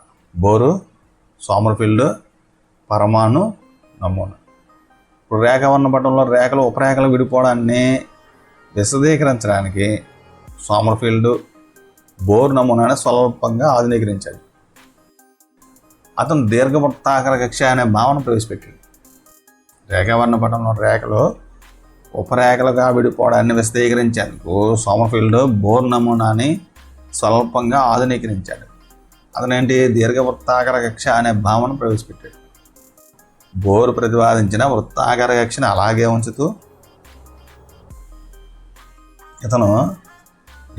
సోమర్ఫీల్డ్ పరమాణు నమూనా. ఇప్పుడు రేఖావర్ణ పటంలో రేఖలు ఉపరేఖలు విడిపోవడాన్ని విశదీకరించడానికి సోమర్ఫీల్డ్ బోర్ నమూనాను స్వల్పంగా ఆధునీకరించాడు. అతను దీర్ఘవృత్తాకార కక్ష అనే భావన ప్రవేశపెట్టాడు. రేఖావర్ణ పటంలో రేఖలు ఉపరేఖలుగా విడిపోవడాన్ని విశదీకరించేందుకు సోమర్ఫీల్డ్ బోర్ నమూనాని స్వల్పంగా ఆధునీకరించాడు. అతనేంటి దీర్ఘవృత్తాకార కక్ష అనే భావన ప్రవేశపెట్టాడు. బోర్ ప్రతిపాదించిన వృత్తాకార కక్షని అలాగే ఉంచుతూ ఇతను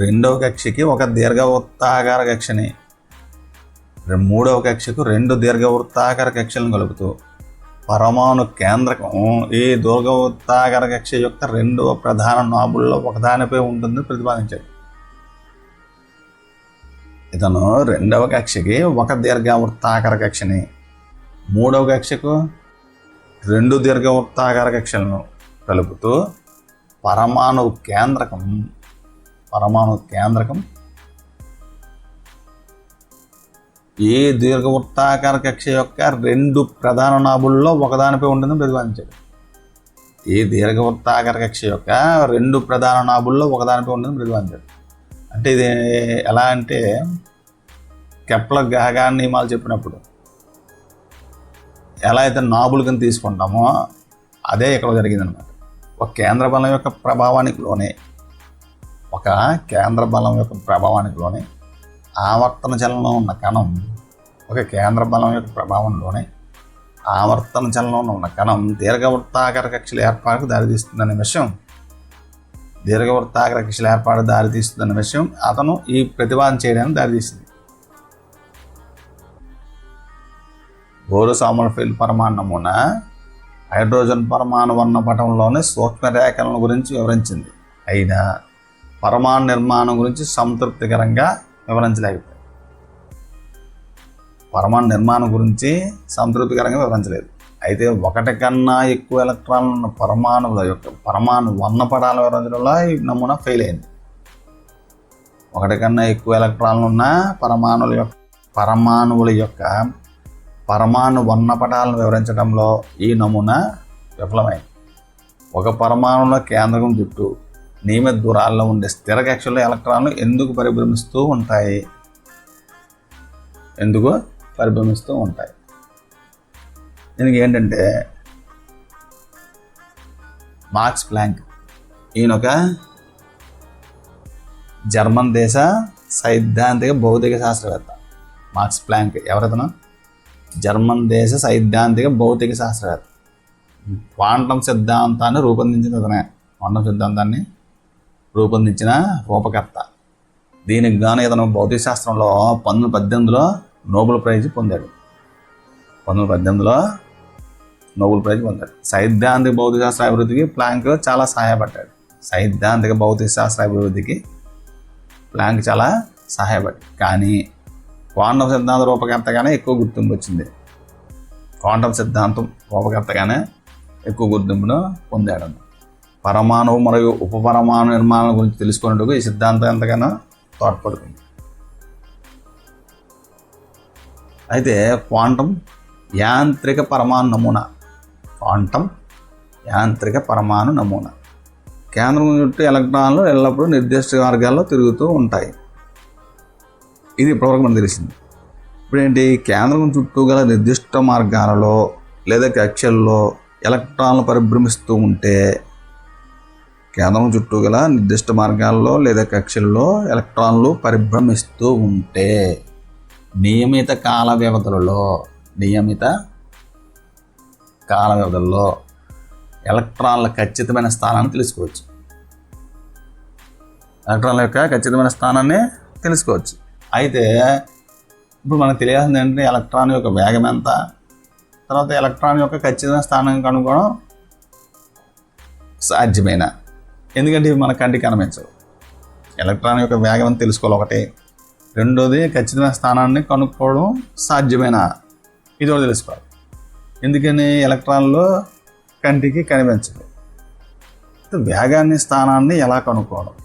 రెండవ కక్షకి ఒక దీర్ఘవృత్తాకార కక్షని, మూడవ కక్షకు రెండు దీర్ఘవృత్తాకార కక్షలను కలుపుతూ పరమాణు కేంద్రకం ఈ దీర్ఘవృత్తాకార కక్ష యొక్క రెండవ ప్రధాన నాబుల్లో ఒకదానిపై ఉంటుందని ప్రతిపాదించాడు. ఇతను రెండవ కక్షకి ఒక దీర్ఘవృత్తాకార కక్షని, మూడవ కక్షకు రెండు దీర్ఘవృత్తాకార కక్షలను కలుపుతూ పరమాణు కేంద్రకం ఏ దీర్ఘవృత్తాకార కక్ష యొక్క రెండు ప్రధాన నాబుల్లో ఒకదానిపై ఉంటుందని ప్రతిపాదించాడు. ఏ దీర్ఘవృత్తాకార కక్ష యొక్క రెండు ప్రధాన నాబుల్లో ఒకదానిపై ఉంటుందని ప్రతిపాదించాడు. అంటే ఇది ఎలా అంటే కెప్లర్ గ్రహగాన నియమాలు చెప్పినప్పుడు ఎలా అయితే నాబులు కింద తీసుకుంటామో అదే ఇక్కడ జరిగిందనమాట. ఒక కేంద్ర బలం యొక్క ప్రభావానికి లోనే ఆవర్తన చలనంలో ఉన్న కణం, ఒక కేంద్ర బలం యొక్క ప్రభావంలోనే ఆవర్తన చలనంలో ఉన్న కణం దీర్ఘవృత్తాకార కక్షల ఏర్పాటుకు దారితీస్తుందనే విషయం అతను ఈ ప్రతిపాదన చేయడానికి దారితీసింది. బోర్ సోమర్ఫీల్డ్ పరమాణు నమూనా హైడ్రోజన్ పరమాణు వర్ణపటంలోని సూక్ష్మరేఖలను గురించి వివరించింది. అయినా పరమాణు నిర్మాణం గురించి సంతృప్తికరంగా వివరించలేదు. అయితే ఒకటి కన్నా ఎక్కువ ఎలక్ట్రాన్లు ఉన్న పరమాణు వర్ణపటాల వివరించడంలో ఈ నమూనా ఫెయిల్ అయింది. ఒకటి కన్నా ఎక్కువ ఎలక్ట్రాన్లు ఉన్న పరమాణువుల యొక్క పరమాణు వర్ణపటాలను వివరించడంలో ఈ నమూనా విఫలమైంది. ఒక పరమాణువులో కేంద్రకం చుట్టూ నియమిత దూరాల్లో ఉండే స్థిర కక్షలో ఎలక్ట్రాన్లు ఎందుకు పరిభ్రమిస్తూ ఉంటాయి? దీనికి ఏంటంటే మాక్స్ ప్లాంక్, ఈయన ఒక జర్మన్ దేశ సైద్ధాంతిక భౌతిక శాస్త్రవేత్త. మాక్స్ ప్లాంక్ ఎవరైతేనో జర్మన్ దేశ సైద్ధాంతిక భౌతిక శాస్త్రవేత్త. క్వాంటం సిద్ధాంతాన్ని రూపొందించిన రూపకర్త. దీనికి గాను ఇతను భౌతిక శాస్త్రంలో 1918లో నోబెల్ ప్రైజ్ పొందాడు. సైద్ధాంతిక భౌతిక శాస్త్ర అభివృద్ధికి ప్లాంక్ చాలా సహాయపడ్డాడు. కానీ క్వాంటం సిద్ధాంత రూపకర్తగానే ఎక్కువ గుర్తింపు వచ్చింది. పొందాడు. పరమాణువు మరియు ఉపపరమాణు నిర్మాణం గురించి తెలుసుకునేందుకు ఈ సిద్ధాంతం ఎంతగానో తోడ్పడుతుంది. అయితే క్వాంటం యాంత్రిక పరమాణు నమూనా కేంద్రం చుట్టూ ఎలక్ట్రాన్లు ఎల్లప్పుడూ నిర్దిష్ట మార్గాల్లో తిరుగుతూ ఉంటాయి. ఇది ఇప్పటివరకు మనకు తెలిసింది. ఇప్పుడేంటి, కేంద్రం చుట్టూ గల నిర్దిష్ట మార్గాలలో లేదా కక్షల్లో ఎలక్ట్రాన్లు పరిభ్రమిస్తూ ఉంటే నియమిత కాల వ్యవధులలో ఎలక్ట్రాన్ల ఖచ్చితమైన స్థానాన్ని తెలుసుకోవచ్చు. అయితే ఇప్పుడు మనకు తెలియాల్సింది ఏంటంటే ఎలక్ట్రాన్ యొక్క వేగం ఎంత, తర్వాత ఎలక్ట్రాన్ యొక్క ఖచ్చితమైన స్థానం కనుగొనడం సాధ్యమేనా? ఎందుకంటే ఇవి మన కంటికి కనిపించవు. ఎలక్ట్రాన్ యొక్క వేగం అని తెలుసుకోవాలి ఒకటి, రెండోది ఖచ్చితమైన స్థానాన్ని కనుక్కోవడం సాధ్యమేనా, ఇది కూడా తెలుసుకోవాలి. ఎందుకని ఎలక్ట్రాన్లు కంటికి కనిపించవు. వేగాన్ని స్థానాన్ని ఎలా కనుక్కోవడం?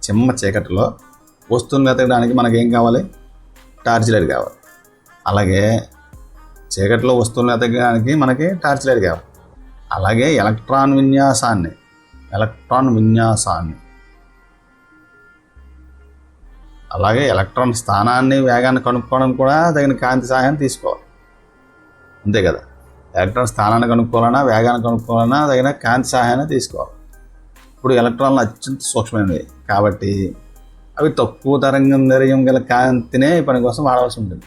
చిమ్మ చీకటిలో వస్తువుని వెతకడానికి మనకేం కావాలి? టార్చ్ లైట్ కావాలి. అలాగే చీకట్లో వస్తువుని వెతకడానికి మనకి టార్చ్ లైట్ కావాలి. అలాగే ఎలక్ట్రాన్ విన్యాసాన్ని అలాగే ఎలక్ట్రాన్ స్థానాన్ని వేగాన్ని కనుక్కోవడం కూడా తగిన కాంతి సహాయాన్ని తీసుకోవాలి. అంతే కదా, ఎలక్ట్రాన్ స్థానాన్ని కనుక్కోవాలన్నా వేగాన్ని కనుక్కోవాలన్నా తగిన కాంతి సహాయాన్ని తీసుకోవాలి. ఇప్పుడు ఎలక్ట్రాన్లు అత్యంత సూక్ష్మమైనవి కాబట్టి అవి తక్కువ తరంగ ధైర్యం గల కాంతినే ఈ పని కోసం వాడవలసి ఉంటుంది.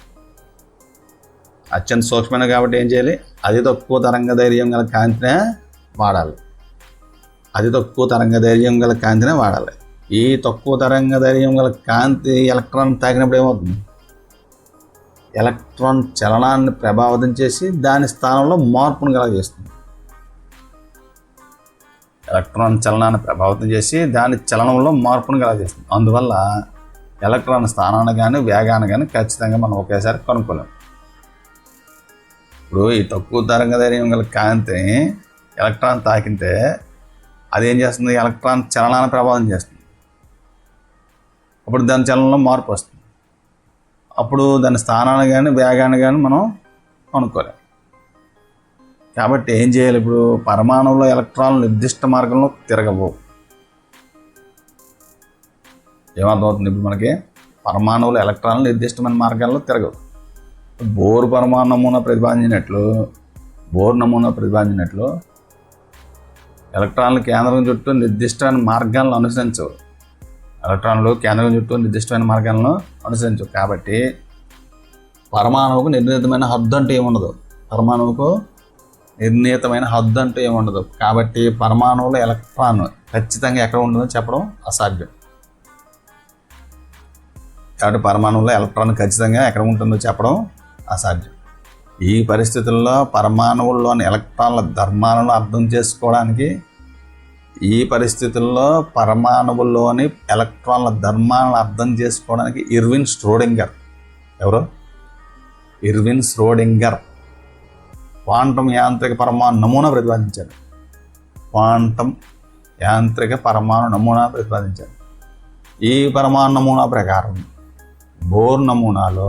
అత్యంత సూక్ష్మమైనవి కాబట్టి ఏం చేయాలి? అతి తక్కువ తరంగ ధైర్యం గల కాంతినే వాడాలి. ఈ తక్కువ తరంగ ధైర్యం గల కాంతి ఎలక్ట్రాన్ తాకినప్పుడు ఏమవుతుంది? ఎలక్ట్రాన్ చలనాన్ని ప్రభావితం చేసి దాని స్థానంలో మార్పును కలగజేస్తుంది. అందువల్ల ఎలక్ట్రాన్ స్థానాన్ని కానీ వేగాన్ని కానీ ఖచ్చితంగా మనం ఒకేసారి కనుక్కోలేము. ఇప్పుడు ఈ తక్కువ తరంగ ధైర్యం గల కాంతిని ఎలక్ట్రాన్ తాకితే అదేం చేస్తుంది? ఎలక్ట్రాన్ చలనాన్ని ప్రభావితం చేస్తుంది. అప్పుడు దాని చలనంలో మార్పు వస్తుంది. అప్పుడు దాని స్థానాన్ని కానీ వేగాన్ని కానీ మనం కనుక్కోలేము. కాబట్టి ఏం చేయాలి? ఇప్పుడు పరమాణువులో ఎలక్ట్రాన్లు నిర్దిష్ట మార్గంలో తిరగవు. ఏమర్థమవుతుంది? ఇప్పుడు మనకి పరమాణువుల ఎలక్ట్రాన్లు నిర్దిష్టమైన మార్గాల్లో తిరగవు. బోర్ నమూనా ప్రతిపాదించినట్లు ఎలక్ట్రాన్లు కేంద్రం చుట్టూ నిర్దిష్టమైన మార్గాలను అనుసరించవు. కాబట్టి పరమాణువుకు నిర్ణీతమైన హద్దు అంటూ ఏముండదు. కాబట్టి పరమాణువులో ఎలక్ట్రాన్ ఖచ్చితంగా ఎక్కడ ఉంటుందో చెప్పడం అసాధ్యం. ఈ పరిస్థితుల్లో పరమాణువుల్లోని ఎలక్ట్రాన్ల ధర్మాలను అర్థం చేసుకోవడానికి ఇర్విన్ ష్రోడింగర్ క్వాంటం యాంత్రిక పరమాణు నమూనా ప్రతిపాదించాడు. ఈ పరమాణు నమూనా ప్రకారం బోర్ నమూనాలో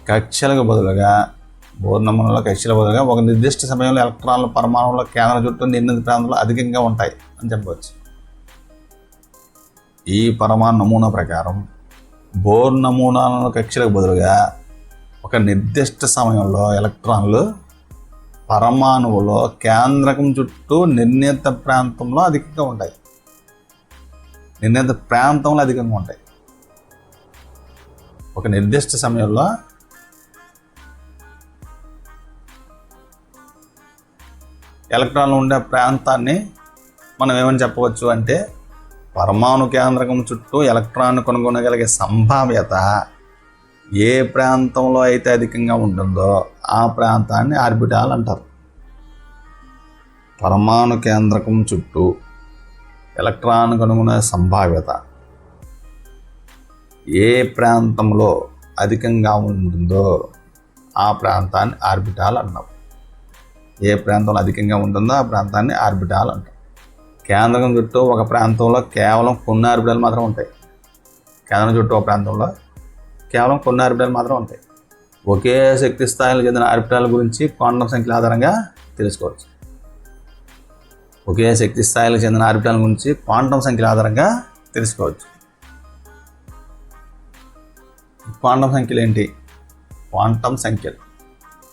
కక్షలకు బదులుగా ఒక నిర్దిష్ట సమయంలో ఎలక్ట్రాన్లు పరమాణువుల కేంద్రం చుట్టూ నిర్ణీత ప్రాంతంలో అధికంగా ఉంటాయి అని చెప్పవచ్చు. ఈ పరమాణు నమూనా ప్రకారం బోర్ నమూనాలను కక్షలకు బదులుగా ఒక నిర్దిష్ట సమయంలో ఎలక్ట్రాన్లు పరమాణువులో కేంద్రకం చుట్టూ నిర్ణీత ప్రాంతంలో అధికంగా ఉంటాయి. ఒక నిర్దిష్ట సమయంలో ఎలక్ట్రాన్లు ఉండే ప్రాంతాన్ని మనం ఏమని చెప్పవచ్చు అంటే, పరమాణు కేంద్రకం చుట్టూ ఎలక్ట్రాన్ కనుగొనగలిగే సంభావ్యత ఏ ప్రాంతంలో అయితే అధికంగా ఉంటుందో ఆ ప్రాంతాన్ని ఆర్బిటాల్ అంటారు. పరమాణు కేంద్రకం చుట్టూ ఎలక్ట్రాన్ కనుగొనే సంభావ్యత ఏ ప్రాంతంలో అధికంగా ఉంటుందో ఆ ప్రాంతాన్ని ఆర్బిటాల్ అంటాం. కేంద్రకం చుట్టూ ఒక ప్రాంతంలో కేవలం కొన్ని ఆర్బిటాలు మాత్రం ఉంటాయి. ఒకే శక్తి స్థాయిలో చెందిన ఆర్బిటాల గురించి క్వాంటం సంఖ్యల ఆధారంగా తెలుసుకోవచ్చు. క్వాంటం సంఖ్యలు ఏంటి?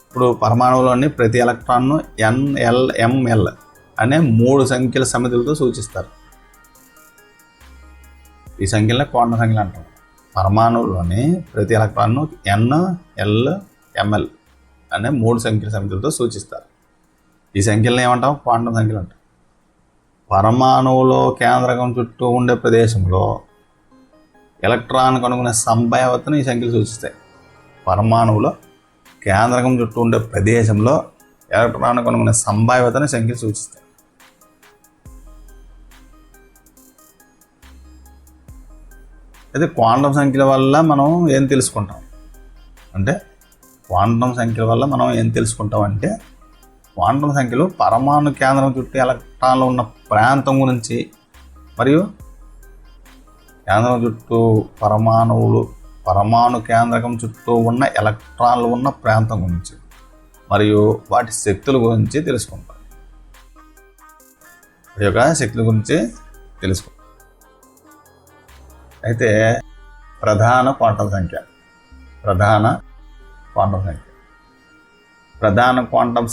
ఇప్పుడు పరమాణువులోని ప్రతి ఎలక్ట్రాన్ను NLML అనే 3 సంఖ్యల సమితులతో సూచిస్తారు. ఈ సంఖ్యలనే క్వాంటం సంఖ్యలు అంటారు. పరమాణువులోని ప్రతి ఎలక్ట్రాన్ను NLML అనే 3 సంఖ్యల సమితులతో సూచిస్తారు. ఈ సంఖ్యలను ఏమంటాం? క్వాంటం సంఖ్యలు అంటాం. పరమాణువులో కేంద్రకం చుట్టూ ఉండే ప్రదేశంలో ఎలక్ట్రాన్ కనుగొనే సంభావ్యతను ఈ సంఖ్యలు సూచిస్తాయి. పరమాణువులో కేంద్రకం చుట్టూ ఉండే ప్రదేశంలో ఎలక్ట్రాన్ కనుగొనే సంభావ్యతను సంఖ్యలు సూచిస్తాయి. అయితే క్వాంటం సంఖ్యల వల్ల మనం ఏం తెలుసుకుంటాం అంటే, క్వాంటం సంఖ్యలు పరమాణు కేంద్రం చుట్టూ ఎలక్ట్రాన్లు ఉన్న ప్రాంతం గురించి మరియు కేంద్రం చుట్టూ పరమాణు కేంద్రకం చుట్టూ ఉన్న ఎలక్ట్రాన్లు ఉన్న ప్రాంతం గురించి మరియు వాటి శక్తుల గురించి తెలుసుకుంటాం. వాటి యొక్క శక్తుల గురించి తెలుసుకుంటాం. అయితే ప్రధాన క్వాంటం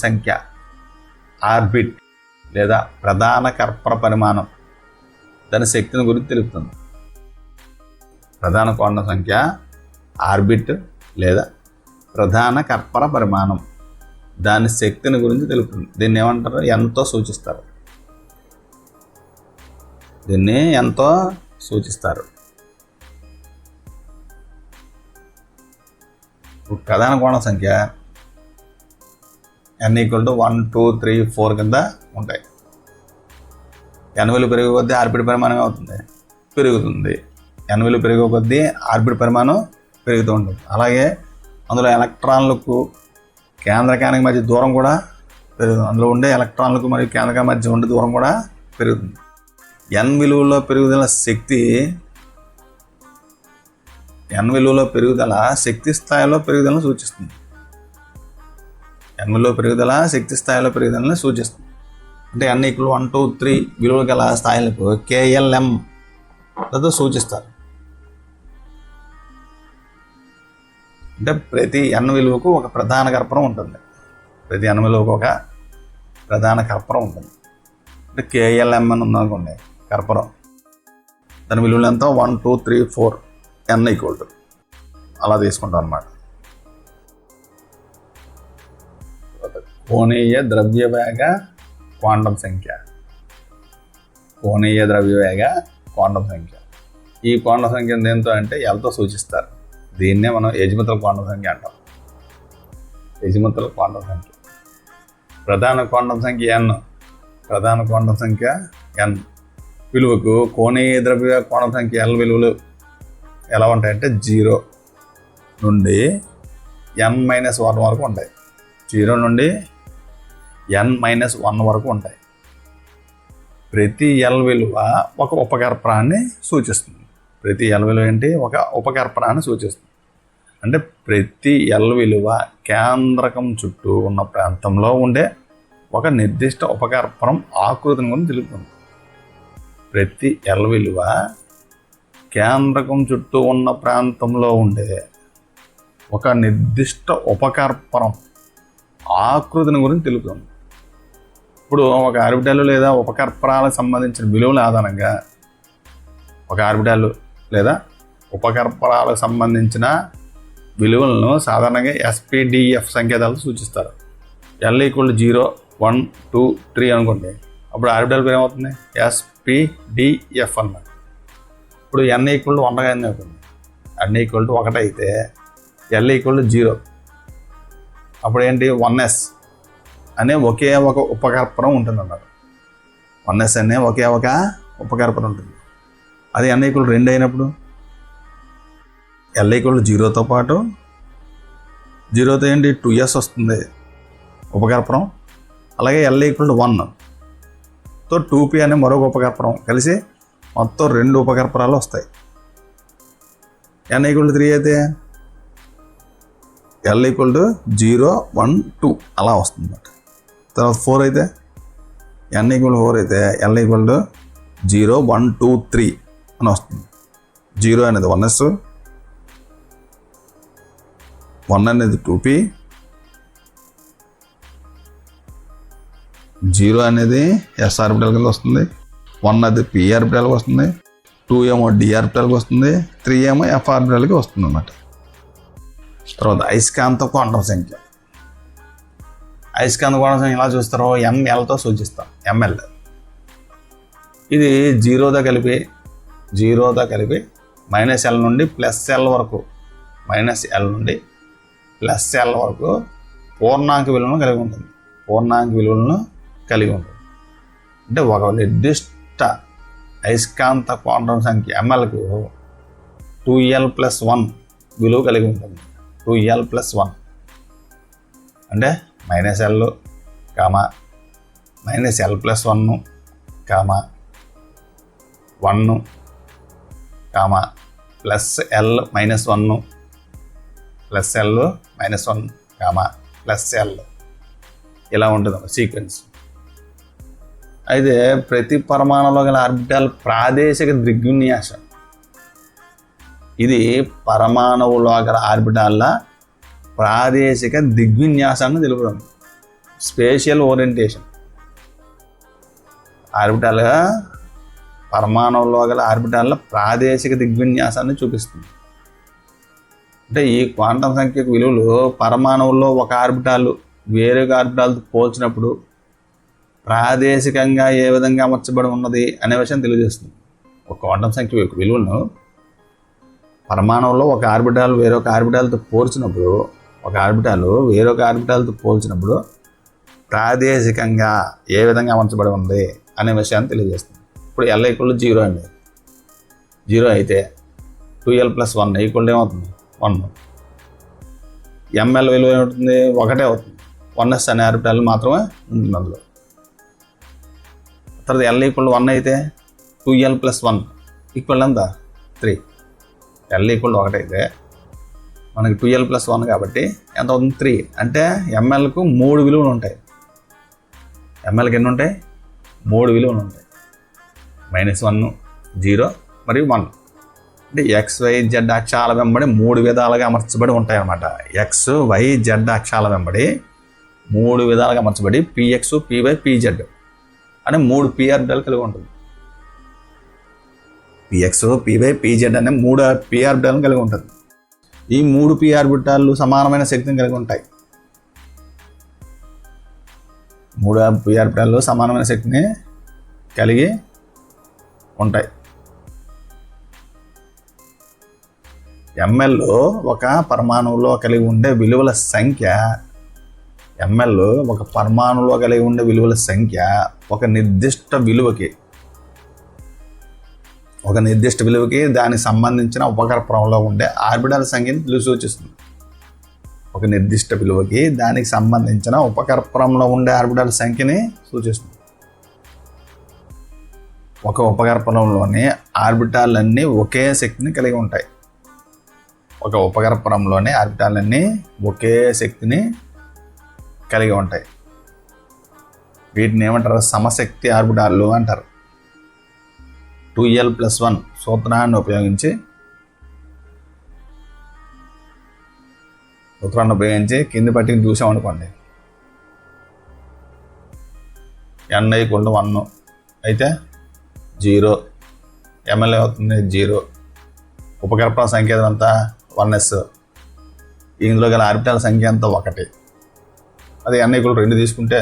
సంఖ్య ఆర్బిట్ లేదా ప్రధాన కర్పర పరిమాణం దాని శక్తిని గురించి తెలుపుతుంది. ప్రధాన క్వాంటం సంఖ్య ఆర్బిట్ లేదా ప్రధాన కర్పర పరిమాణం దాని శక్తిని గురించి తెలుపుతుంది. దీన్ని ఏమంటారు? ఎంతో సూచిస్తారు. ప్రధాన క్వాంటం సంఖ్య n = 1, 2, 3, 4 కింద ఉంటాయి. n విలువ పెరిగే కొద్దీ ఆర్బిట్ పరిమాణం అవుతుంది, పెరుగుతుంది. n విలువ పెరిగే కొద్దీ ఆర్బిట్ పరిమాణం పెరుగుతూ ఉంటుంది. అలాగే అందులో ఎలక్ట్రాన్లకు కేంద్రకానికి మధ్య దూరం కూడా పెరుగుతుంది. అందులో ఉండే ఎలక్ట్రాన్లకు మరియు కేంద్రకానికి మధ్య ఉండే దూరం కూడా పెరుగుతుంది. n విలువలో పెరుగుదల శక్తి స్థాయిలో పెరుగుదలను సూచిస్తుంది. n విలువ పెరుగుదల శక్తి స్థాయిలో పెరుగుదలని సూచిస్తుంది. అంటే n = 1, 2, 3 విలువలు గల స్థాయిలకు KLM లతో సూచిస్తారు. అంటే ప్రతి n విలువకు ఒక ప్రధాన కర్పరం ఉంటుంది. అంటే KLM అని ఉందనుకోండి కర్పరం, దాని విలువలు ఎంత? 1, 2, 3, 4 n = అలా తీసుకుంటాం అన్నమాట. కోణీయ ద్రవ్యవేగ క్వాంటం సంఖ్య. ఈ క్వాంటం సంఖ్య దేంతో అంటే Lతో సూచిస్తారు. దీన్నే మనం ఎజిముతల క్వాంటం సంఖ్య అంటాం. ప్రధాన క్వాంటం సంఖ్య n విలువకు కోణీయ ద్రవ్య క్వాంటం సంఖ్య L విలువలు ఎలా ఉంటాయంటే 0 నుండి n-1 వరకు ఉంటాయి. 0 నుండి n-1 వరకు ఉంటాయి. ప్రతి L విలువ ఒక ఉపకర్పణాన్ని సూచిస్తుంది. ఒక ఉపకర్పణాన్ని సూచిస్తుంది. అంటే ప్రతి L విలువ కేంద్రకం చుట్టూ ఉన్న ప్రాంతంలో ఉండే ఒక నిర్దిష్ట ఉపకర్పణం ఆకృతిని గురించి తెలుపుతుంది. ప్రతి L విలువ కేంద్రకం చుట్టూ ఉన్న ప్రాంతంలో ఉండే ఒక నిర్దిష్ట ఉపకర్పణం ఆకృతిని గురించి తెలుపుతుంది. ఇప్పుడు ఒక ఆర్బిటాల్ లేదా ఉపకర్పణాలకు సంబంధించిన విలువల ఆధారంగా ఉపకర్పణాలకు సంబంధించిన విలువలను సాధారణంగా SPDF సంకేతాలతో సూచిస్తారు. L = 0, 1, 2, 3 అనుకోండి. అప్పుడు ఆర్బిటాల్ పేరు ఏమవుతుంది? SPDF అన్నమాట. ఇప్పుడు n = 1 అయింది అనుకోండి. n = 1 అయితే L = 0. అప్పుడు ఏంటి? 1s అనే ఒకే ఒక ఉపకర్పణం ఉంటుంది అన్నారు. 1s అనే ఒకే ఒక ఉపకర్పణం ఉంటుంది. అది n = 2 అయినప్పుడు L = 0తో పాటు 0తో ఏంటి? 2s వస్తుంది ఉపకర్పణం. అలాగే L = 1తో 2p అనే మరొక ఉపకర్పణం కలిసి మొత్తం 2 ఉపకర్పణాలు వస్తాయి. n = 3 అయితే L = 0, 1, 2 అలా వస్తుంది. తర్వాత 4 అయితే n = 4 అయితే L = 0, 1, 2, 3 అని వస్తుంది. 0 అనేది 1s, 1 అనేది 2p, 0 అనేది s ఆర్బిటాల్ కింద వస్తుంది, 1 అది p ఆర్బిటాల్కి వస్తుంది, 2 ఏమో d ఆర్బిటాల్కి వస్తుంది, 3 ఏమో f ఆర్బిటాల్కి వస్తుంది అన్నమాట. తర్వాత అయస్కాంత క్వాంటం సంఖ్య ఎలా చూస్తారో mlతో సూచిస్తాం. ml ఇది 0తో కలిపి -L నుండి +L వరకు పూర్ణాంక విలువలను కలిగి ఉంటుంది. అంటే ఒక నిర్దిష్ట అయస్కాంత క్వాంటం సంఖ్య mlకు 2l+1 విలువ కలిగి ఉంటుంది. 2l+1 అంటే -L, -l+1, -1, comma plus L minus 1 plus L minus 1 comma plus L ఇలా ఉంటుంది సీక్వెన్స్. అయితే ప్రతి పరమాణువులో గల ఆర్బిటాల్ ప్రాదేశిక దృగ్విన్యాసం. ఇది పరమాణువులో గల ఆర్బిటాల్ల ప్రాదేశిక దిగ్విన్యాసాన్ని తెలుపుతుంది. Spatial orientation. ఆర్బిటాల్గా పరమాణువులో గల ఆర్బిటాల్ల ప్రాదేశిక దిగ్విన్యాసాన్ని చూపిస్తుంది. అంటే ఈ క్వాంటం సంఖ్యకు విలువలు పరమాణువుల్లో ఒక ఆర్బిటాల్ వేరే ఆర్బిటాల్తో పోల్చినప్పుడు ప్రాదేశికంగా ఏ విధంగా అమర్చబడి ఉన్నది అనే విషయం తెలియజేస్తుంది. ఒక క్వాంటం సంఖ్య యొక్క విలువలను పరమాణువులో ఒక ఆర్బిటాల్ వేరొక ఆర్బిటాల్తో పోల్చినప్పుడు ప్రాదేశికంగా ఏ విధంగా అమర్చబడి ఉంది అనే విషయాన్ని తెలియజేస్తుంది. ఇప్పుడు L = 0 అండి. 0 అయితే 2L + 1 = ఏమవుతుంది? 1. ML విలువ ఏమవుతుంది? 1 అవుతుంది. 1s అనే ఆర్బిటాల్ మాత్రమే ఉంటుంది అందులో. తర్వాత L = 1 అయితే 2L + 1 = ఎంత? 3. L = 1 అయితే మనకి 2L + 1 కాబట్టి ఎంత అవుతుంది? 3. అంటే MLకు 3 విలువలు ఉంటాయి. MLకి ఎన్ని ఉంటాయి? 3 విలువలు ఉంటాయి. -1, 0 మరియు 1. అంటే XYZ అక్షాల వెంబడి 3 విధాలుగా అమర్చబడి ఉంటాయి అన్నమాట. XYZ అక్షాల వెంబడి 3 విధాలుగా అమర్చబడి PX, PY, PZ అనే 3 p ఆర్బిటాల్ కలిగి ఉంటుంది. PX, PY, PZ అనే 3 p ఆర్బిటాల్ కలిగి ఉంటుంది. ఈ 3 p ఆర్బిటాలు సమానమైన శక్తిని కలిగి ఉంటాయి. 3 p ఆర్బిటాలు సమానమైన శక్తిని కలిగి ఉంటాయి. MLలో ఒక పరమాణువులో కలిగి ఉండే విలువల సంఖ్య ఒక నిర్దిష్ట విలువకి దానికి సంబంధించిన ఉపకల్పనలో ఉండే ఆర్బిటాల్ సంఖ్యని సూచిస్తుంది. ఒక నిర్దిష్ట విలువకి దానికి సంబంధించిన ఉపకల్పనలో ఉండే ఆర్బిటాల్ సంఖ్యని సూచిస్తుంది. ఒక ఉపకల్పనలోని ఆర్బిటాలన్నీ ఒకే శక్తిని కలిగి ఉంటాయి. వీటిని ఏమంటారు? సమశక్తి ఆర్బిటాలు అంటారు. 2L + 1 సూత్రాన్ని ఉపయోగించి కింది పట్టిని చూసామనుకోండి. N = 1 అయితే 0. ML అవుతుంది 0. ఉపకల్పన సంఖ్య ఎంత? 1s. ఇందులో గల ఆర్బిటాల్ సంఖ్య ఎంత? 1. అది N = 2 తీసుకుంటే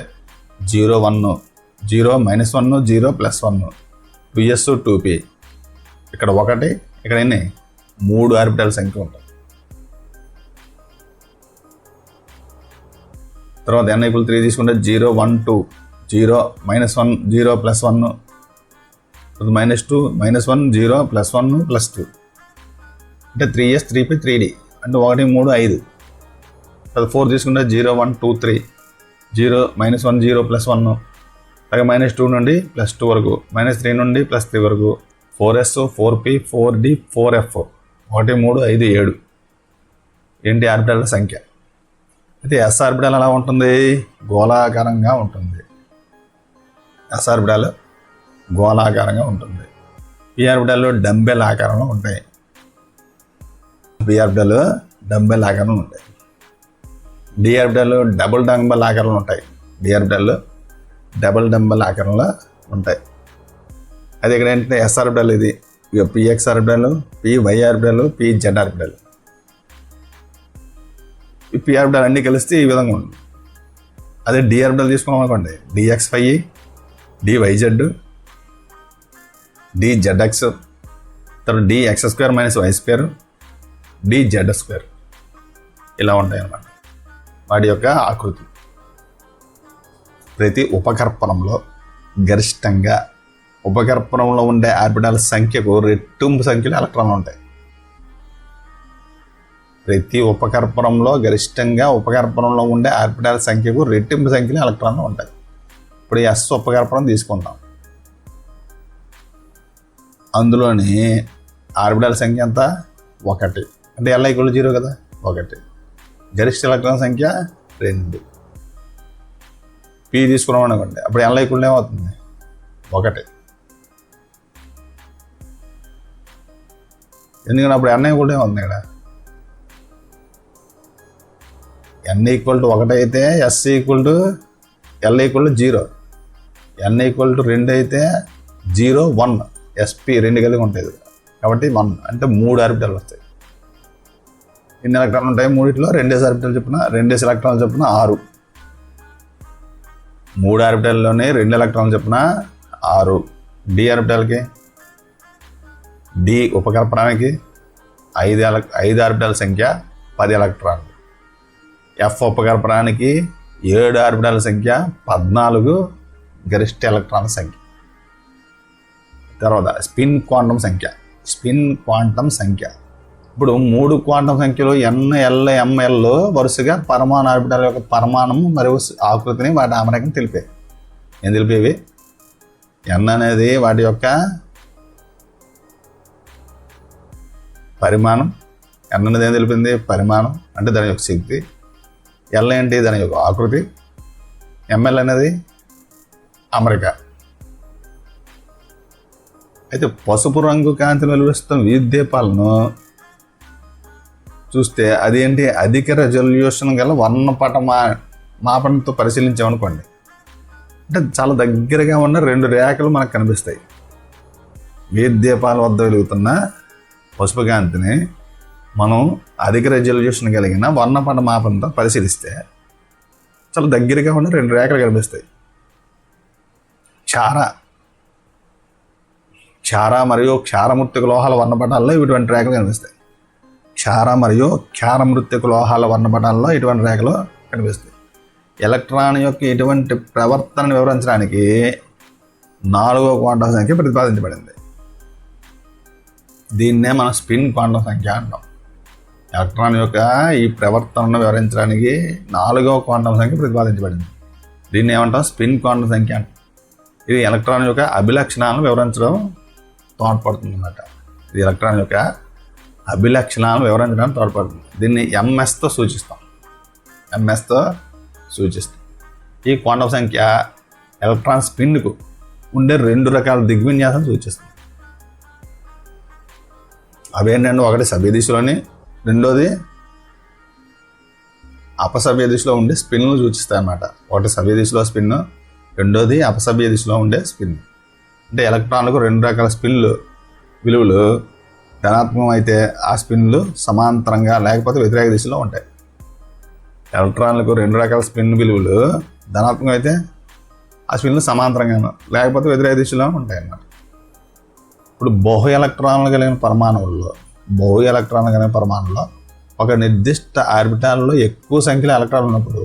0, 1, 0, -1, 0 + 1, 2s, 2p. ఇక్కడ 1, ఇక్కడ ఎన్ని? 3 ఆర్బిటాల్ సంఖ్య ఉంటుంది. తర్వాత N = 3 తీసుకుంటే 0, 1, 2, 0, -1, 0 + 1, -2, -1, 0 + 1 + 2. అంటే 3s, 3p, 3d. అంటే 1, 3, 5. తర్వాత 4 తీసుకుంటే 0, 1, 2, 3, 0, -1, 0 + 1, అలాగే -2 నుండి +2 వరకు, -3 నుండి +3 వరకు, 4s, 4p, 4d, 4f, 1, 3, 5, 7 ఏంటి ఆర్బిటాల్ సంఖ్య. అయితే S ఆర్బిటాల్ ఎలా ఉంటుంది? గోళాకారంగా ఉంటుంది. p ఆర్బిటాల్ డంబెల్ ఆకారంలో ఉంటాయి. d ఆర్బిటాల్ డబుల్ డంబెల్ ఆకారంలో ఉంటాయి. అది ఇక్కడ ఏంటంటే S ఆర్బిటాల్ ఇది. ఇక PX orbital, PY orbital, PZ orbital. ఈ p ఆర్బిటాల్ అన్నీ కలిస్తే ఈ విధంగా ఉంటుంది. అదే d ఆర్బిటాల్ తీసుకున్నాం అనుకోండి. dXY, dyz, dzx, తర్వాత dx² - y², dz². ఇలా ఉంటాయి అన్నమాట వాటి యొక్క ఆకృతి. ప్రతి ఉపకల్పనలో గరిష్టంగా ఉపకల్పనలో ఉండే ఆర్బిటాల్ సంఖ్యకు రెట్టింపు సంఖ్యలో ఎలక్ట్రాన్లు ఉంటాయి. ప్రతి ఉపకల్పనలో గరిష్టంగా ఉపకల్పనలో ఉండే ఆర్బిటాల్ సంఖ్యకు రెట్టింపు సంఖ్యలో ఎలక్ట్రాన్లు ఉంటాయి. ఇప్పుడు S ఉపకల్పనం తీసుకుందాం. అందులోని ఆర్బిటాల్ సంఖ్య ఎంత 1 అంటే Li = 0 కదా 1. గరిష్ట ఎలక్ట్రాన్ సంఖ్య 2. P తీసుకున్నాం అనుకోండి అప్పుడు Li = ఏమవుతుంది 1. ఎందుకంటే అప్పుడు Ni కూడా ఏమవుతుంది ఇక్కడ N = 1 అయితే S = L = 0. N = 2 అయితే 0 1 SP 2 కలిగి ఉంటుంది కాబట్టి 1 అంటే 3 ఆర్బిటాల్ వస్తాయి. ఎన్ని ఎలక్ట్రాన్లు ఉంటాయి 3లో 2 ఆర్బిటాల్ చొప్పున 2 ఎలక్ట్రాన్లు చొప్పున 6. 3 ఆర్బిటాల్లోనే 2 ఎలక్ట్రాన్లు చొప్పున 6. D ఆర్బిటాల్కి D ఉపకల్పనానికి 5 ఆర్బిటాల్ సంఖ్య 10 ఎలక్ట్రాన్లు. F ఉపకల్పనానికి 7 ఆర్బిటాల్ సంఖ్య 14 గరిష్ట ఎలక్ట్రాన్ సంఖ్య. తర్వాత స్పిన్ క్వాంటం సంఖ్య. ఇప్పుడు 3 క్వాంటం సంఖ్యలు NL ML వరుసగా పరమాణు ఆర్బిటాల్ యొక్క పరిమాణము మరియు ఆకృతిని వాటి అమరికను తెలిపాయి. ఏం తెలిపేవి? N అనేది వాటి యొక్క పరిమాణం. N అనేది ఏం తెలిపింది? పరిమాణం అంటే దాని యొక్క శక్తి. L అంటే దాని యొక్క ఆకృతి. ML అనేది అమరిక. అయితే పసుపు రంగు కాంతిని వెలువరిస్తున్న విద్యుత్ దీపాలను చూస్తే అదేంటి అధిక రెజల్యూషన్ గల వర్ణపట మాపనంతో పరిశీలించామనుకోండి అంటే చాలా దగ్గరగా ఉన్న 2 రేఖలు మనకు కనిపిస్తాయి. విద్యుత్ దీపాల వద్ద వెలుగుతున్న పసుపు కాంతిని మనం అధిక రెజల్యూషన్ కలిగిన వర్ణపట మాపనంతో పరిశీలిస్తే చాలా దగ్గరగా ఉన్న 2 రేఖలు కనిపిస్తాయి. క్షార మరియు క్షారమృత్తిక లోహాల వర్ణపటాల్లో ఇటువంటి రేఖలు కనిపిస్తాయి. క్షార మరియు క్షారమృత్తిక లోహాల వర్ణపటాల్లో ఇటువంటి రేఖలు కనిపిస్తాయి. ఎలక్ట్రాన్ యొక్క ఇటువంటి ప్రవర్తనను వివరించడానికి 4వ క్వాంటం సంఖ్య ప్రతిపాదించబడింది. దీన్నే మనం స్పిన్ క్వాంటం సంఖ్య అంటాం. ఎలక్ట్రాన్ యొక్క ఈ ప్రవర్తనను వివరించడానికి 4వ క్వాంటం సంఖ్య ప్రతిపాదించబడింది. దీన్ని ఏమంటాం? స్పిన్ క్వాంటం సంఖ్య అంటాం. ఇది ఎలక్ట్రాన్ యొక్క అభిలక్షణాలను వివరించడం తోడ్పడుతుంది అన్నమాట. ఇది ఎలక్ట్రాన్ యొక్క అభిలక్షణాలను వివరించడానికి తోడ్పడుతుంది. దీన్ని ఎంఎస్తో సూచిస్తాం. ఈ క్వాంటం సంఖ్య ఎలక్ట్రాన్ స్పిన్కు ఉండే 2 రకాల దిగ్విన్యాసం సూచిస్తుంది. అవేంటంటే ఒకటి సవ్య దిశలోని, రెండోది అపసవ్య దిశలో ఉండే స్పిన్ను సూచిస్తాయి అన్నమాట. ఒకటి సవ్య దిశలో స్పిన్, రెండోది అపసవ్య దిశలో ఉండే స్పిన్. అంటే ఎలక్ట్రాన్లకు 2 రకాల స్పిన్లు విలువలు ధనాత్మకం అయితే ఆ స్పిన్లు సమాంతరంగా లేకపోతే వ్యతిరేక దిశలో ఉంటాయి. ఎలక్ట్రాన్లకు 2 రకాల స్పిన్ విలువలు ధనాత్మకం అయితే ఆ స్పిన్లు సమాంతరంగాను లేకపోతే వ్యతిరేక దిశలో ఉంటాయి అన్నమాట. ఇప్పుడు బహు ఎలక్ట్రాన్లు కలిగిన పరమాణులో ఒక నిర్దిష్ట ఆర్బిటాల్లో ఎక్కువ సంఖ్యలో ఎలక్ట్రాన్లు ఉన్నప్పుడు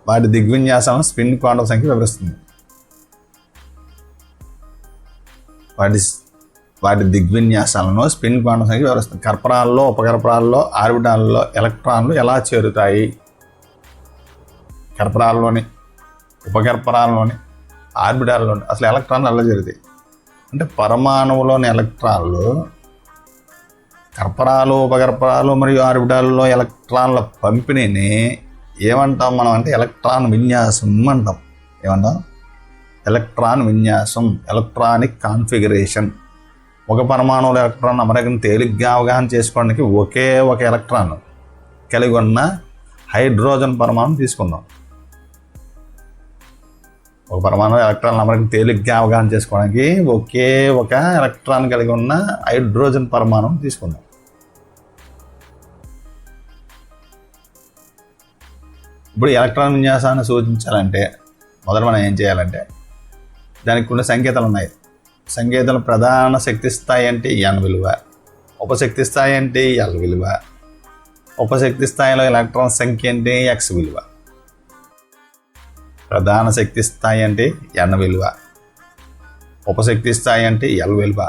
వాటి దిగ్విన్యాసాలను స్పిన్ క్వాంటం సంఖ్య వివరిస్తుంది. కర్పరాల్లో, ఉపకర్పరాల్లో, ఆర్బిటాల్లో ఎలక్ట్రాన్లు ఎలా చేరుతాయి? కర్పరాల్లోని, ఉపకర్పరాల్లోని, ఆర్బిటాల్లోని అసలు ఎలక్ట్రాన్లు ఎలా చేరుతాయి అంటే పరమాణువులోని ఎలక్ట్రాన్లు కర్పరాలు, ఉపకర్పరాలు మరియు ఆర్బిటాల్లో ఎలక్ట్రాన్ల పంపిణీని ఏమంటాం మనం అంటే ఎలక్ట్రాన్ విన్యాసం అంటాం. Electronic configuration. ఒక పరమాణువుల ఎలక్ట్రాన్ అమరికను తేలిగ్గా అవగాహన చేసుకోవడానికి ఒకే ఒక ఎలక్ట్రాన్ కలిగి ఉన్న హైడ్రోజన్ పరమాణువు తీసుకుందాం. ఒక పరమాణువు ఎలక్ట్రాన్ అమరికను తేలిగ్గా అవగాహన చేసుకోవడానికి ఒకే ఒక ఎలక్ట్రాన్ కలిగి ఉన్న హైడ్రోజన్ పరమాణువు తీసుకుందాం. ఇప్పుడు ఎలక్ట్రాన్ విన్యాసాన్ని సూచించాలంటే మొదట మనం ఏం చేయాలంటే దానికి కొన్ని సంకేతాలు ఉన్నాయి. సంకేతాలు ప్రధాన శక్తి స్థాయి అంటే N విలువ, ఉపశక్తి స్థాయి అంటే L విలువ, ఉపశక్తి స్థాయిలో ఎలక్ట్రాన్ సంఖ్య అంటే X విలువ. ప్రధాన శక్తి స్థాయి అంటే N విలువ, ఉపశక్తి స్థాయి అంటే L విలువ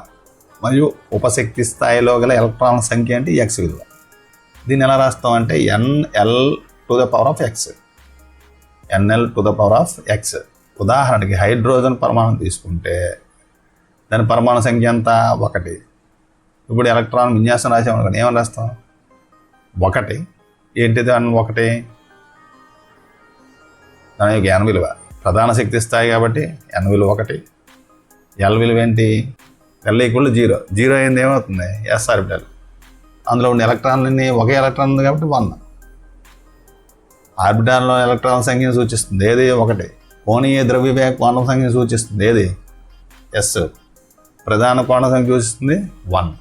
మరియు ఉపశక్తి స్థాయిలో గల ఎలక్ట్రాన్ సంఖ్య అంటే X విలువ. దీన్ని ఎలా రాస్తాం అంటే NL⁴ X. ఉదాహరణకి హైడ్రోజన్ పరమాణు తీసుకుంటే దాని పరమాణు సంఖ్య ఎంత? 1. ఇప్పుడు ఎలక్ట్రాన్ విన్యాసం రాసామనుకోండి, ఏమని రాస్తాం? 1. ఏంటిది 1? దాని యొక్క ఎన్ విలువ ప్రధాన శక్తి స్థాయి కాబట్టి ఎన్ విలువ 1. ఎల్ విలువ ఏంటి? L equal 0. 0 అయింది ఏమవుతుంది? S orbital. అందులో ఉన్న ఎలక్ట్రాన్లన్నీ ఒకే ఎలక్ట్రాన్ ఉంది కాబట్టి 1. ఆర్బిటాల్లో ఎలక్ట్రాన్ సంఖ్యను సూచిస్తుంది ఏది? 1. కోణీయ ద్రవ్యవేగ క్వాంటం సంఖ్యను సూచిస్తుంది ఏది? ఎస్. ప్రధాన క్వాంటం సంఖ్య సూచిస్తుంది 1.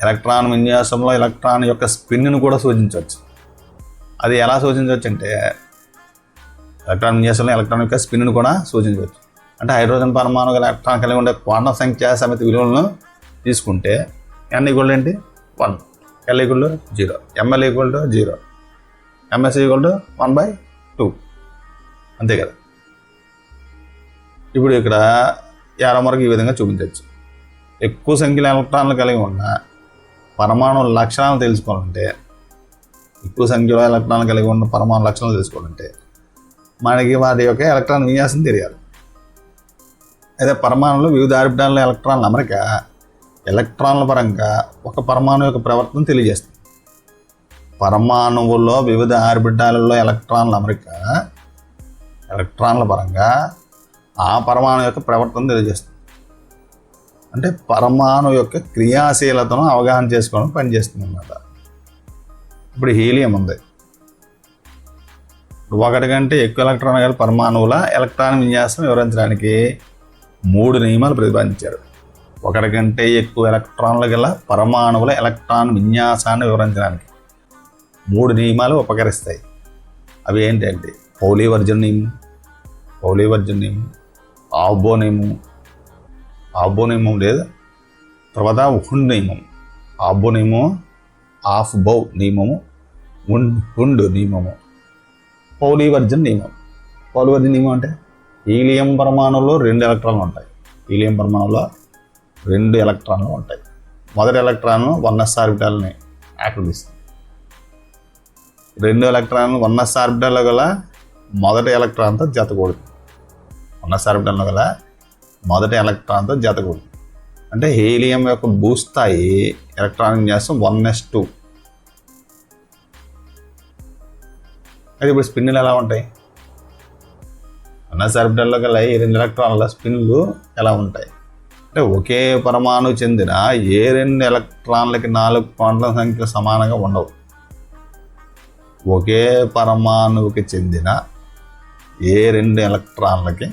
ఎలక్ట్రాన్ విన్యాసంలో ఎలక్ట్రాన్ యొక్క స్పిన్ను కూడా సూచించవచ్చు. అది ఎలా సూచించవచ్చు అంటే, ఎలక్ట్రాన్ విన్యాసంలో ఎలక్ట్రాన్ యొక్క స్పిన్ను కూడా సూచించవచ్చు. అంటే హైడ్రోజన్ పరమాణు ఎలక్ట్రాన్ కలిగి ఉండే క్వాంటం సంఖ్య సమితి విలువలను తీసుకుంటే ఎన్ ఈక్వల్ ఏంటి? 1, L equal 0, ML equal 0, MS equal 1/2. అంతే కదా. ఇప్పుడు ఇక్కడ యారో మార్కు ఈ విధంగా చూపించవచ్చు. ఎక్కువ సంఖ్యలో ఎలక్ట్రాన్లు కలిగి ఉన్న పరమాణు లక్షణాలు తెలుసుకోవాలంటే, ఎక్కువ సంఖ్యలో ఎలక్ట్రాన్లు కలిగి ఉన్న పరమాణు లక్షణాలు తెలుసుకోవాలంటే మనకి వాటి యొక్క ఎలక్ట్రాన్ విన్యాసం తెలియాలి. అయితే పరమాణులు వివిధ ఆర్బిటాల్లో ఎలక్ట్రాన్ల అమరిక ఎలక్ట్రాన్ల పరంగా ఒక పరమాణు యొక్క ప్రవర్తన తెలియజేస్తుంది. పరమాణువుల్లో వివిధ ఆర్బిటాలలో ఎలక్ట్రాన్ల అమరిక ఎలక్ట్రాన్ల పరంగా ఆ పరమాణు యొక్క ప్రవర్తన తెలియజేస్తుంది. అంటే పరమాణు యొక్క క్రియాశీలతను అవగాహన చేసుకోవడం పనిచేస్తుంది అన్నమాట. ఇప్పుడు హీలియం ఉంది. 1 కంటే ఎక్కువ ఎలక్ట్రాన్ గల పరమాణువుల ఎలక్ట్రాన్ విన్యాసం వివరించడానికి 3 నియమాలు ప్రతిపాదించారు. 1 కంటే ఎక్కువ ఎలక్ట్రాన్లు గల పరమాణువుల ఎలక్ట్రాన్ విన్యాసాన్ని వివరించడానికి 3 నియమాలు ఉపకరిస్తాయి. అవి ఏంటంటే పౌలీ-వర్జన్ నియమం, ఆబ్బో నియమం లేదా తర్వాత హుండ్ నియమం. ఆబ్బో నియమం, ఆఫ్ బౌ నియమము, హుండ్ నియమము. పౌలీ-వర్జన్ నియమం అంటే హీలియం పరమాణువులో 2 ఎలక్ట్రాన్లు ఉంటాయి. హీలియం పరమాణువులో 2 ఎలక్ట్రాన్లు ఉంటాయి. మొదటి ఎలక్ట్రాన్ 1s ఆర్బిటాల్ని ఆక్రమిస్తుంది. 2 ఎలక్ట్రాన్లు 1s ఆర్బిటాల్లో గల మొదటి ఎలక్ట్రాన్తో జతకూడుతుంది. 1s ఆర్బిటాల్లో గల మొదటి ఎలక్ట్రాన్తో జతకూడుతుంది. అంటే హీలియం యొక్క భూస్థాయి ఎలక్ట్రాన్ విన్యాసం 1s2. అయితే ఇప్పుడు స్పిన్నులు ఎలా ఉంటాయి? 1s ఆర్బిటాల్లో గల ఈ 2 ఎలక్ట్రాన్ల స్పిన్లు ఎలా ఉంటాయి అంటే, ఒకే పరమాణు చెందిన ఏ 2 ఎలక్ట్రాన్లకి 4 క్వాంటం సంఖ్యలు సమానంగా ఉండవు. ఒకే పరమాణువుకి చెందిన ఏ 2 ఎలక్ట్రాన్లకి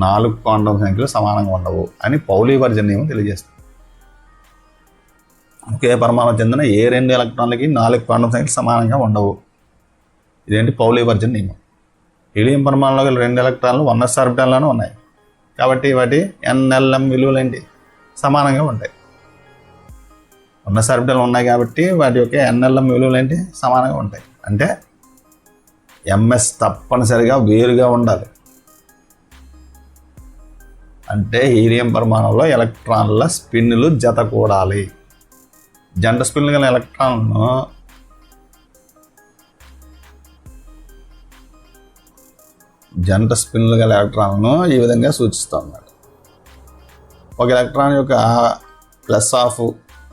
4 క్వాంటం సంఖ్యలు సమానంగా ఉండవు అని పౌలీ-వర్జన్ నియమం తెలియజేస్తుంది. ఒకే పరమాణువు చెందిన ఏ 2 ఎలక్ట్రాన్లకి 4 క్వాంటం సంఖ్యలు సమానంగా ఉండవు. ఇదేంటి? పౌలీ-వర్జన్ నియమం. హీలియం పరమాణులో గల 2 ఎలక్ట్రాన్లు 1s ఆర్బిటాల్లోనే ఉన్నాయి కాబట్టి వాటి ఎన్ఎల్ఎం విలువలు ఏంటి? సమానంగా ఉంటాయి. 1s ఆర్బిటాలు ఉన్నాయి కాబట్టి వాటి యొక్క ఎన్ఎల్ఎం విలువలు ఏంటి? సమానంగా ఉంటాయి. అంటే ఎంఎస్ తప్పనిసరిగా వేరుగా ఉండాలి. అంటే హీలియం పరమాణువులో ఎలక్ట్రాన్ల స్పిన్నులు జత కూడాలి. జంట స్పిన్లు గల ఎలక్ట్రాన్లను ఈ విధంగా సూచిస్తాం అన్నమాట. ఒక ఎలక్ట్రాన్ యొక్క ప్లస్ ఆఫ్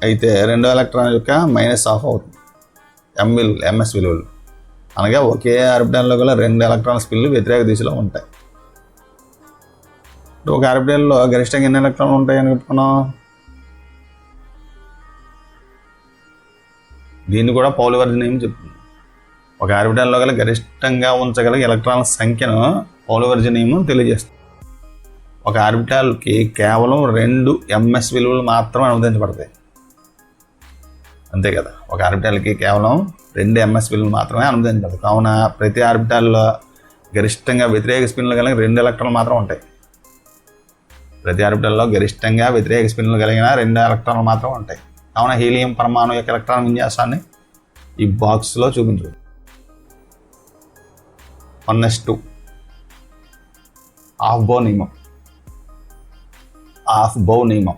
అయితే 2వ ఎలక్ట్రాన్ యొక్క మైనస్ ఆఫ్ అవుతుంది. ఎంఎస్ విలువలు అనగా ఒకే ఆర్బిటాల్లో గల 2 ఎలక్ట్రాన్ స్పిన్లు వ్యతిరేక దిశలో ఉంటాయి. ఒక ఆర్బిటాల్లో గరిష్టంగా ఎన్ని ఎలక్ట్రాన్లు ఉంటాయని చెప్పుకున్నాం? దీన్ని కూడా పౌలీ-వర్జన్ నియమం చెప్తుంది. ఒక ఆర్బిటాల్లో గల గరిష్టంగా ఉంచగల ఎలక్ట్రాన్ల సంఖ్యను పౌలీ-వర్జన్ నియమం తెలియజేస్తుంది. ఒక ఆర్బిటాల్కి కేవలం 2 ఎంఎస్ విలువలు మాత్రమే అనుమతించబడతాయి. అంతే కదా. ఒక ఆర్బిటాల్కి కేవలం 2 ఎంఎస్ విలువలు మాత్రమే అనుమతించబడతాయి. కావున ప్రతి ఆర్బిటాల్లో గరిష్టంగా వ్యతిరేక స్పిన్లు కలిగిన 2 ఎలక్ట్రాన్లు మాత్రం ఉంటాయి. ప్రతి ఆర్బిటాల్లో గరిష్టంగా వ్యతిరేక స్పిన్లు కలిగిన 2 ఎలక్ట్రాన్లు మాత్రం ఉంటాయి. కావున హీలియం పరమాణు యొక్క ఎలక్ట్రాన్ విన్యాసాన్ని ఈ బాక్స్లో చూపించు. 1s2 ఆఫ్ బౌ నియమం.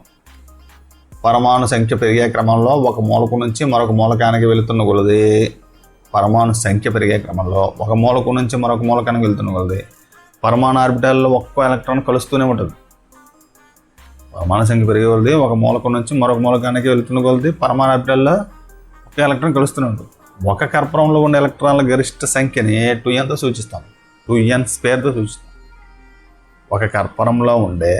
పరమాణు సంఖ్య పెరిగే క్రమంలో ఒక మూలకం నుంచి మరొక మూలకానికి వెళుతున్న కొలది పరమాణు సంఖ్య పెరిగే క్రమంలో ఒక మూలకం నుంచి మరొక మూలకానికి వెళ్తున్న కొలది పరమాణు ఆర్బిటాల్లో ఒక్కో ఎలక్ట్రాన్ కలుస్తూనే ఉంటుంది. పరమాణు సంఖ్య పెరిగే కొలది ఒక మూలకం నుంచి మరొక మూలకానికి వెళ్తున్న కొలది పరమాణు ఆర్బిటాల్లో ఒక ఎలక్ట్రాన్ కలుస్తూనే ఉంటుంది. ఒక కర్పూరంలో ఉండే ఎలక్ట్రాన్ల గరిష్ట సంఖ్యని 2nతో సూచిస్తాం. 2n స్క్వేర్తో సూచిస్తాం. ఒక కర్పూరంలో ఉండే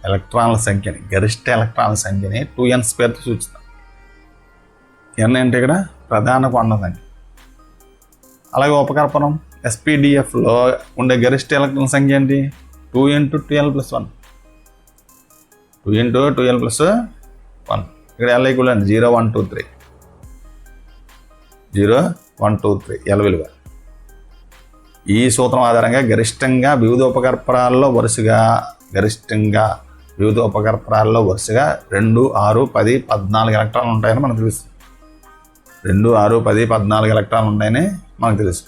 ఎలక్ట్రాన్ల సంఖ్యని గరిష్ట ఎలక్ట్రాన్ల సంఖ్యని 2n స్క్వేర్తో సూచిస్తాం. n అంటే ఇక్కడ ప్రధాన క్వాంటం సంఖ్య. అలాగే ఉపకర్పణం SPDFలో ఉండే గరిష్ట ఎలక్ట్రాన్ సంఖ్య ఏంటి? 2 × 2l+1. 2 × 2l+1. ఇక్కడ L = 0 1 2 3. 0 1 2 3 L విలువ. ఈ సూత్రం ఆధారంగా గరిష్టంగా వివిధ ఉపకర్పణాల్లో వరుసగా 2, 6, 10, 14 ఎలక్ట్రాన్లు ఉంటాయని మనకు తెలుసు. 2, 6, 10, 14 ఎలక్ట్రాన్లు ఉంటాయని మనకు తెలుసు.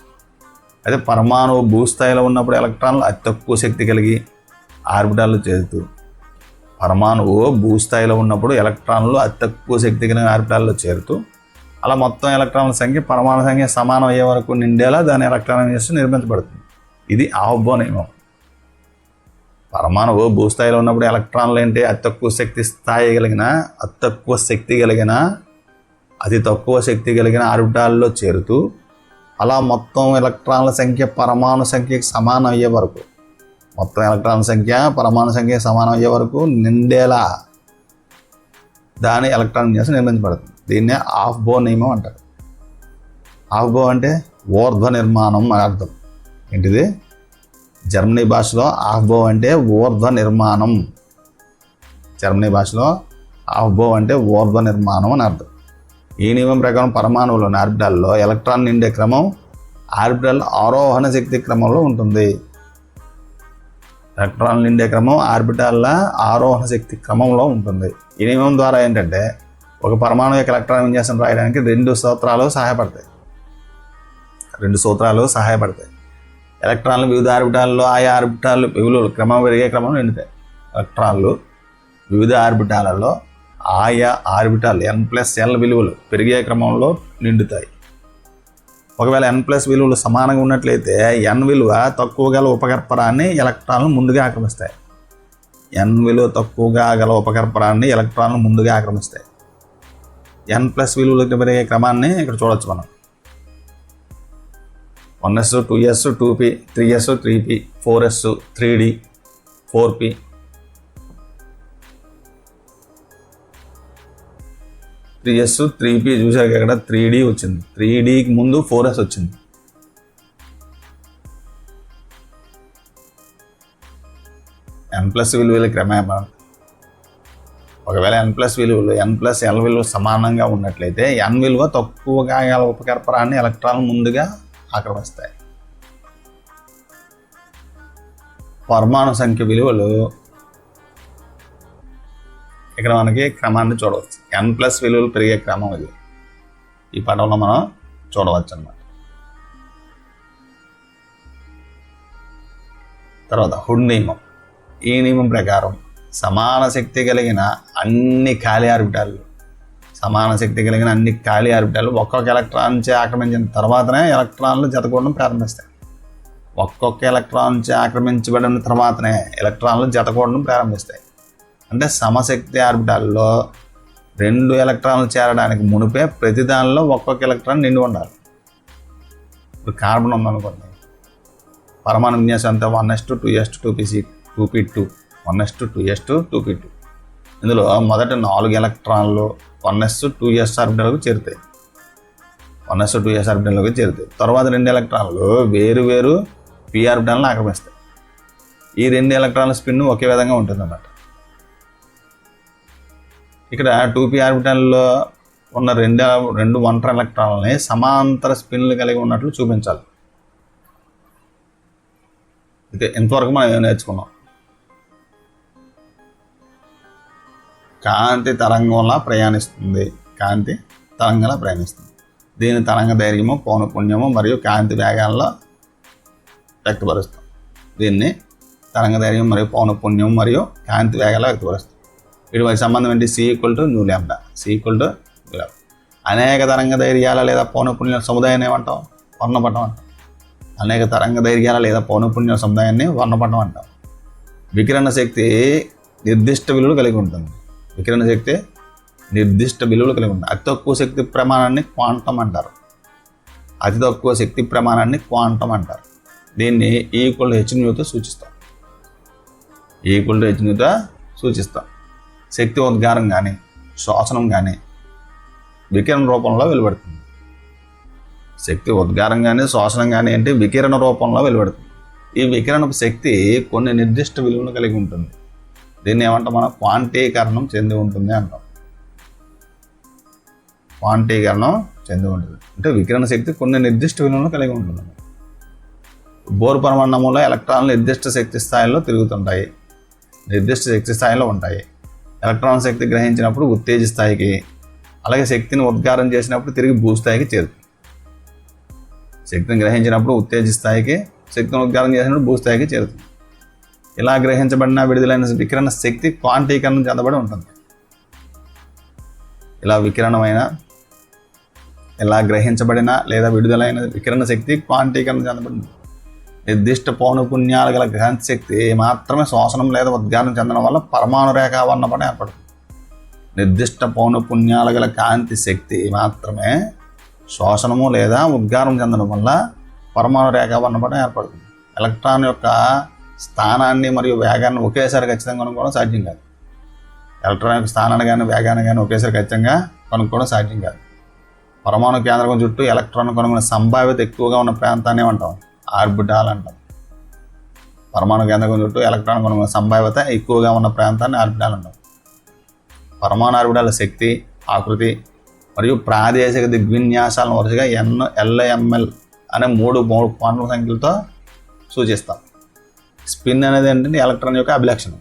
అయితే పరమాణువు భూస్థాయిలో ఉన్నప్పుడు ఎలక్ట్రాన్లు అతి తక్కువ శక్తి కలిగి ఆర్బిటాల్లో చేరుతూ పరమాణువు భూస్థాయిలో ఉన్నప్పుడు ఎలక్ట్రాన్లు అతి తక్కువ శక్తి కలిగిన ఆర్బిటాల్లో చేరుతూ అలా మొత్తం ఎలక్ట్రాన్ల సంఖ్య పరమాణు సంఖ్య సమానం అయ్యే వరకు నిండేలా దాని ఎలక్ట్రాన్ చేస్తూ నిర్మించబడుతుంది. ఇది ఆహ్బో నియమం. పరమాణువు భూస్థాయిలో ఉన్నప్పుడు ఎలక్ట్రాన్లు ఏంటి? అతి తక్కువ శక్తి కలిగిన ఆర్బిటాల్లో చేరుతూ అలా మొత్తం ఎలక్ట్రాన్ల సంఖ్య పరమాణు సంఖ్యకి సమానం అయ్యే వరకు నిండేలా దాని ఎలక్ట్రాన్ చేసి నిర్మించబడుతుంది. దీన్నే ఆహ్బో నియమం అంటారు. ఆహ్బో అంటే ఊర్ధ్వ నిర్మాణం అని అర్థం. ఏంటిది? జర్మనీ భాషలో ఆహ్బో అంటే ఊర్ధ్వ నిర్మాణం. అని అర్థం. ఈ నియమం ప్రకారం పరమాణువులోని ఆర్బిటాల్లో ఎలక్ట్రాన్ నిండే క్రమం ఆర్బిటాల్ ఆరోహణ శక్తి క్రమంలో ఉంటుంది. ఎలక్ట్రాన్ నిండే క్రమం ఆర్బిటాల్ల ఆరోహణ శక్తి క్రమంలో ఉంటుంది. ఈ నియమం ద్వారా ఏంటంటే ఒక పరమాణు యొక్క ఎలక్ట్రాన్ విన్యాసం రాయడానికి 2 సూత్రాలు సహాయపడతాయి. ఎలక్ట్రాన్లు వివిధ ఆర్బిటాల్లో ఆయా ఆర్బిటాల్ విలువలు క్రమం పెరిగే క్రమంలో నిండుతాయి. ఎలక్ట్రాన్లు వివిధ ఆర్బిటాలలో ఆయా ఆర్బిటాల్ n+l విలువలు పెరిగే క్రమంలో నిండుతాయి. ఒకవేళ n+ విలువలు సమానంగా ఉన్నట్లయితే n విలువ తక్కువ గల ఉపకర్పరాన్ని ఎలక్ట్రాన్లు ముందుగా ఆక్రమిస్తాయి. n+ విలువలకు పెరిగే క్రమాన్ని ఇక్కడ చూడొచ్చు మనం. 1s 2s 2p 3s 3p 4s 3d 4p 3s 3p చూసాక ఇక్కడ 3d వచ్చింది. 3dకి ముందు 4s వచ్చింది. n+ విలువల క్రమేణా ఒకవేళ n+ విలువలు n+l విలువ సమానంగా ఉన్నట్లయితే n విలువ తక్కువగా గల ఉపకర్పరాన్ని ఎలక్ట్రాన్లు ముందుగా ఆక్రమిస్తాయి. పరమాణు సంఖ్య విలువలు ఇక్కడ మనకి క్రమాన్ని చూడవచ్చు. n+ విలువలు పెరిగే క్రమం ఇది ఈ పటంలో మనం చూడవచ్చు అన్నమాట. తర్వాత హుడ్ నియమం. ఈ నియమం ప్రకారం సమాన శక్తి కలిగిన అన్ని ఖాళీ ఆర్బిటాలు ఒక్కొక్క ఎలక్ట్రాన్ చే ఆక్రమించిన తర్వాతనే ఎలక్ట్రాన్లు జతకూడడం ప్రారంభిస్తాయి. అంటే సమశక్తి ఆర్బిటాల్లో 2 ఎలక్ట్రాన్లు చేరడానికి మునిపే ప్రతి దానిలో ఒక్కొక్క ఎలక్ట్రాన్ నిండి ఉండాలి. ఇప్పుడు కార్బన్ ఉందనుకోండి, పరమాణు విన్యాసం అంతా 1s 2s 2p2 1s 2s 2p2. ఇందులో మొదటి 4 ఎలక్ట్రాన్లు 1s 2s ఆర్బిటాల్లోకి చేరుతాయి. తర్వాత 2 ఎలక్ట్రాన్లు వేరు p ఆర్బిటాలను ఆక్రమిస్తాయి. ఈ 2 ఎలక్ట్రాన్ల స్పిన్ ఒకే విధంగా ఉంటుందన్నమాట. ఇక్కడ 2p ఆర్బిటాల్లో ఉన్న 2 ఒంటరి ఎలక్ట్రాన్లని సమాంతర స్పిన్లు కలిగి ఉన్నట్లు చూపించాలి. అయితే ఇంతవరకు మనం ఏం నేర్చుకున్నాం? కాంతి తరంగంలా ప్రయాణిస్తుంది. దీని తరంగ దైర్ఘ్యము, పౌనఃపున్యము మరియు కాంతి వేగాల్లో వ్యక్తపరుస్తాం. దీన్ని తరంగ దైర్ఘ్యం మరియు పౌనఃపున్యం మరియు కాంతి వేగాల్లో వ్యక్తపరుస్తాం. వీటి మధ్య సంబంధం ఏంటి? C = nu λ. అనేక తరంగ ధైర్యాల లేదా పౌనఃపున్యాల సముదాయాన్ని ఏమంటాం? వర్ణపటం అంటాం. అనేక తరంగ ధైర్యాల లేదా పౌనఃపున్యాల సముదాయాన్ని వర్ణపటం అంటాం. వికిరణ శక్తి నిర్దిష్ట విలువలు కలిగి ఉంటుంది. వికిరణ శక్తి నిర్దిష్ట విలువలు కలిగి ఉంటుంది. అతి తక్కువ శక్తి ప్రమాణాన్ని క్వాంటం అంటారు. అతి తక్కువ శక్తి ప్రమాణాన్ని క్వాంటం అంటారు. దీన్ని E=hతో సూచిస్తాం. E=hతో సూచిస్తాం. శక్తి ఉద్గారం కానీ శోషణం కానీ వికిరణ రూపంలో వెలువడుతుంది. శక్తి ఉద్గారం కానీ శోషణం కానీ అంటే వికిరణ రూపంలో వెలువడుతుంది. ఈ వికిరణపు శక్తి కొన్ని నిర్దిష్ట విలువను కలిగి ఉంటుంది. దీన్ని ఏమంటాం? మనం క్వాంటీకరణం చెంది ఉంటుంది అంటాం. క్వాంటీకరణం చెంది ఉంటుంది అంటే వికిరణ శక్తి కొన్ని నిర్దిష్ట విలువలను కలిగి ఉంటుంది. బోర్ పరమాణువులో ఎలక్ట్రాన్లు నిర్దిష్ట శక్తి స్థాయిలో తిరుగుతుంటాయి, నిర్దిష్ట శక్తి స్థాయిలో ఉంటాయి. ఎలక్ట్రాన్ శక్తి గ్రహించినప్పుడు ఉత్తేజ స్థాయికి, అలాగే శక్తిని ఉద్గారం చేసినప్పుడు తిరిగి భూస్థాయికి చేరుతుంది. శక్తిని గ్రహించినప్పుడు ఉత్తేజ స్థాయికి, శక్తిని ఉద్గారం చేసినప్పుడు భూస్థాయికి చేరుతుంది. ఇలా గ్రహించబడిన విడుదలైన వికిరణ శక్తి క్వాంటీకరణం చెందబడి ఉంటుంది. ఇలా గ్రహించబడిన లేదా విడుదలైన వికిరణ శక్తి క్వాంటీకరణ చెందబడింది. నిర్దిష్ట పౌనఃపున్యాలు గల కాంతి శక్తి మాత్రమే శోషణం లేదా ఉద్గారం చెందడం వల్ల పరమాణు రేఖా వర్ణపటం ఏర్పడుతుంది. నిర్దిష్ట పౌనఃపున్యాలు గల కాంతి శక్తి మాత్రమే శోషణము లేదా ఉద్గారం చెందడం వల్ల పరమాణు రేఖా వర్ణపటం ఏర్పడుతుంది. ఎలక్ట్రాన్ యొక్క స్థానాన్ని మరియు వేగాన్ని ఒకేసారి ఖచ్చితంగా కనుక్కోవడం సాధ్యం కాదు. ఎలక్ట్రాన్ యొక్క స్థానాన్ని కానీ వేగాన్ని కానీ ఒకేసారి ఖచ్చితంగా కనుక్కోవడం సాధ్యం కాదు. పరమాణు కేంద్రకం చుట్టూ ఎలక్ట్రాన్ కనుగొనే సంభావ్యత ఎక్కువగా ఉన్న ప్రాంతాన్ని ఏమంటాం? ఆర్బిటాల్ అంటాం. పరమాణు కేంద్రకం చుట్టూ ఎలక్ట్రాన్ కనుగొనే సంభావ్యత ఎక్కువగా ఉన్న ప్రాంతాన్ని ఆర్బిటాల్ అంటాం. పరమాణు ఆర్బిటాల శక్తి, ఆకృతి మరియు ప్రాదేశిక దిగ్విన్యాసాలను వరుసగా LML అనే మూడు క్వాంటం సంఖ్యలతో సూచిస్తాం. స్పిన్ అనేది ఏంటంటే ఎలక్ట్రాన్ యొక్క అభిలక్షణం.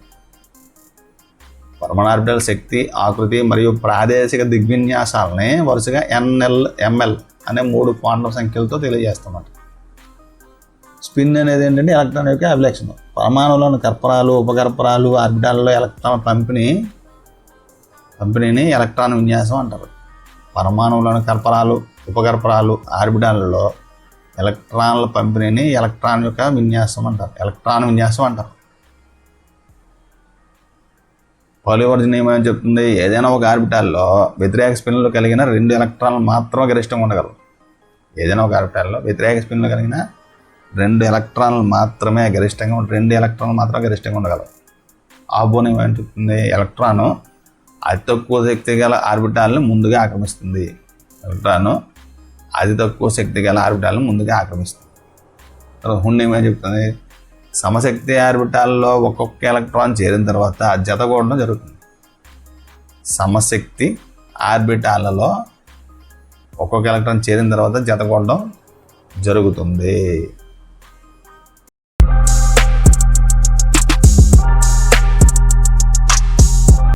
పరమాణు ఆర్బిటాల శక్తి, ఆకృతి మరియు ప్రాదేశిక దిగ్విన్యాసాలని వరుసగా NL/ML అనే మూడు క్వాంటం సంఖ్యలతో తెలియజేస్తామన్నమాట. స్పిన్ అనేది ఏంటంటే ఎలక్ట్రాన్ యొక్క అభిలక్షణం. పరమాణువులోని కర్పరాలు, ఉపకర్పరాలు, ఆర్బిటాల్లో ఎలక్ట్రాన్ పంపిణీని ఎలక్ట్రాన్ విన్యాసం అంటారు. పరమాణువులోని కర్పరాలు, ఉపకర్పరాలు, ఆర్బిటాల్లో ఎలక్ట్రాన్ల పంపిణీని ఎలక్ట్రాన్ యొక్క విన్యాసం అంటారు. పాలివర్జ్ నియమం ఏం చెప్తుంది? ఏదైనా ఒక ఆర్బిటాల్లో వ్యతిరేక స్పిన్లు కలిగిన 2 ఎలక్ట్రాన్లు మాత్రమే గరిష్టంగా ఉండగలవు. ఏదైనా ఒక ఆర్బిటాల్లో వ్యతిరేక స్పిన్లు కలిగిన 2 ఎలక్ట్రాన్లు మాత్రమే గరిష్టంగా ఉండగలవు. ఆబో నియమం ఏం చెప్తుంది? ఎలక్ట్రాను అతి తక్కువ శక్తి గల ఆర్బిటాల్ని ముందుగా ఆక్రమిస్తుంది. హున్ నియమం ఏం చెప్తుంది? సమశక్తి ఆర్బిటాల్లో ఒక్కొక్క ఎలక్ట్రాన్ చేరిన తర్వాత జతకూడడం జరుగుతుంది. సమశక్తి ఆర్బిటాలలో ఒక్కొక్క ఎలక్ట్రాన్ చేరిన తర్వాత జతకూడడం జరుగుతుంది.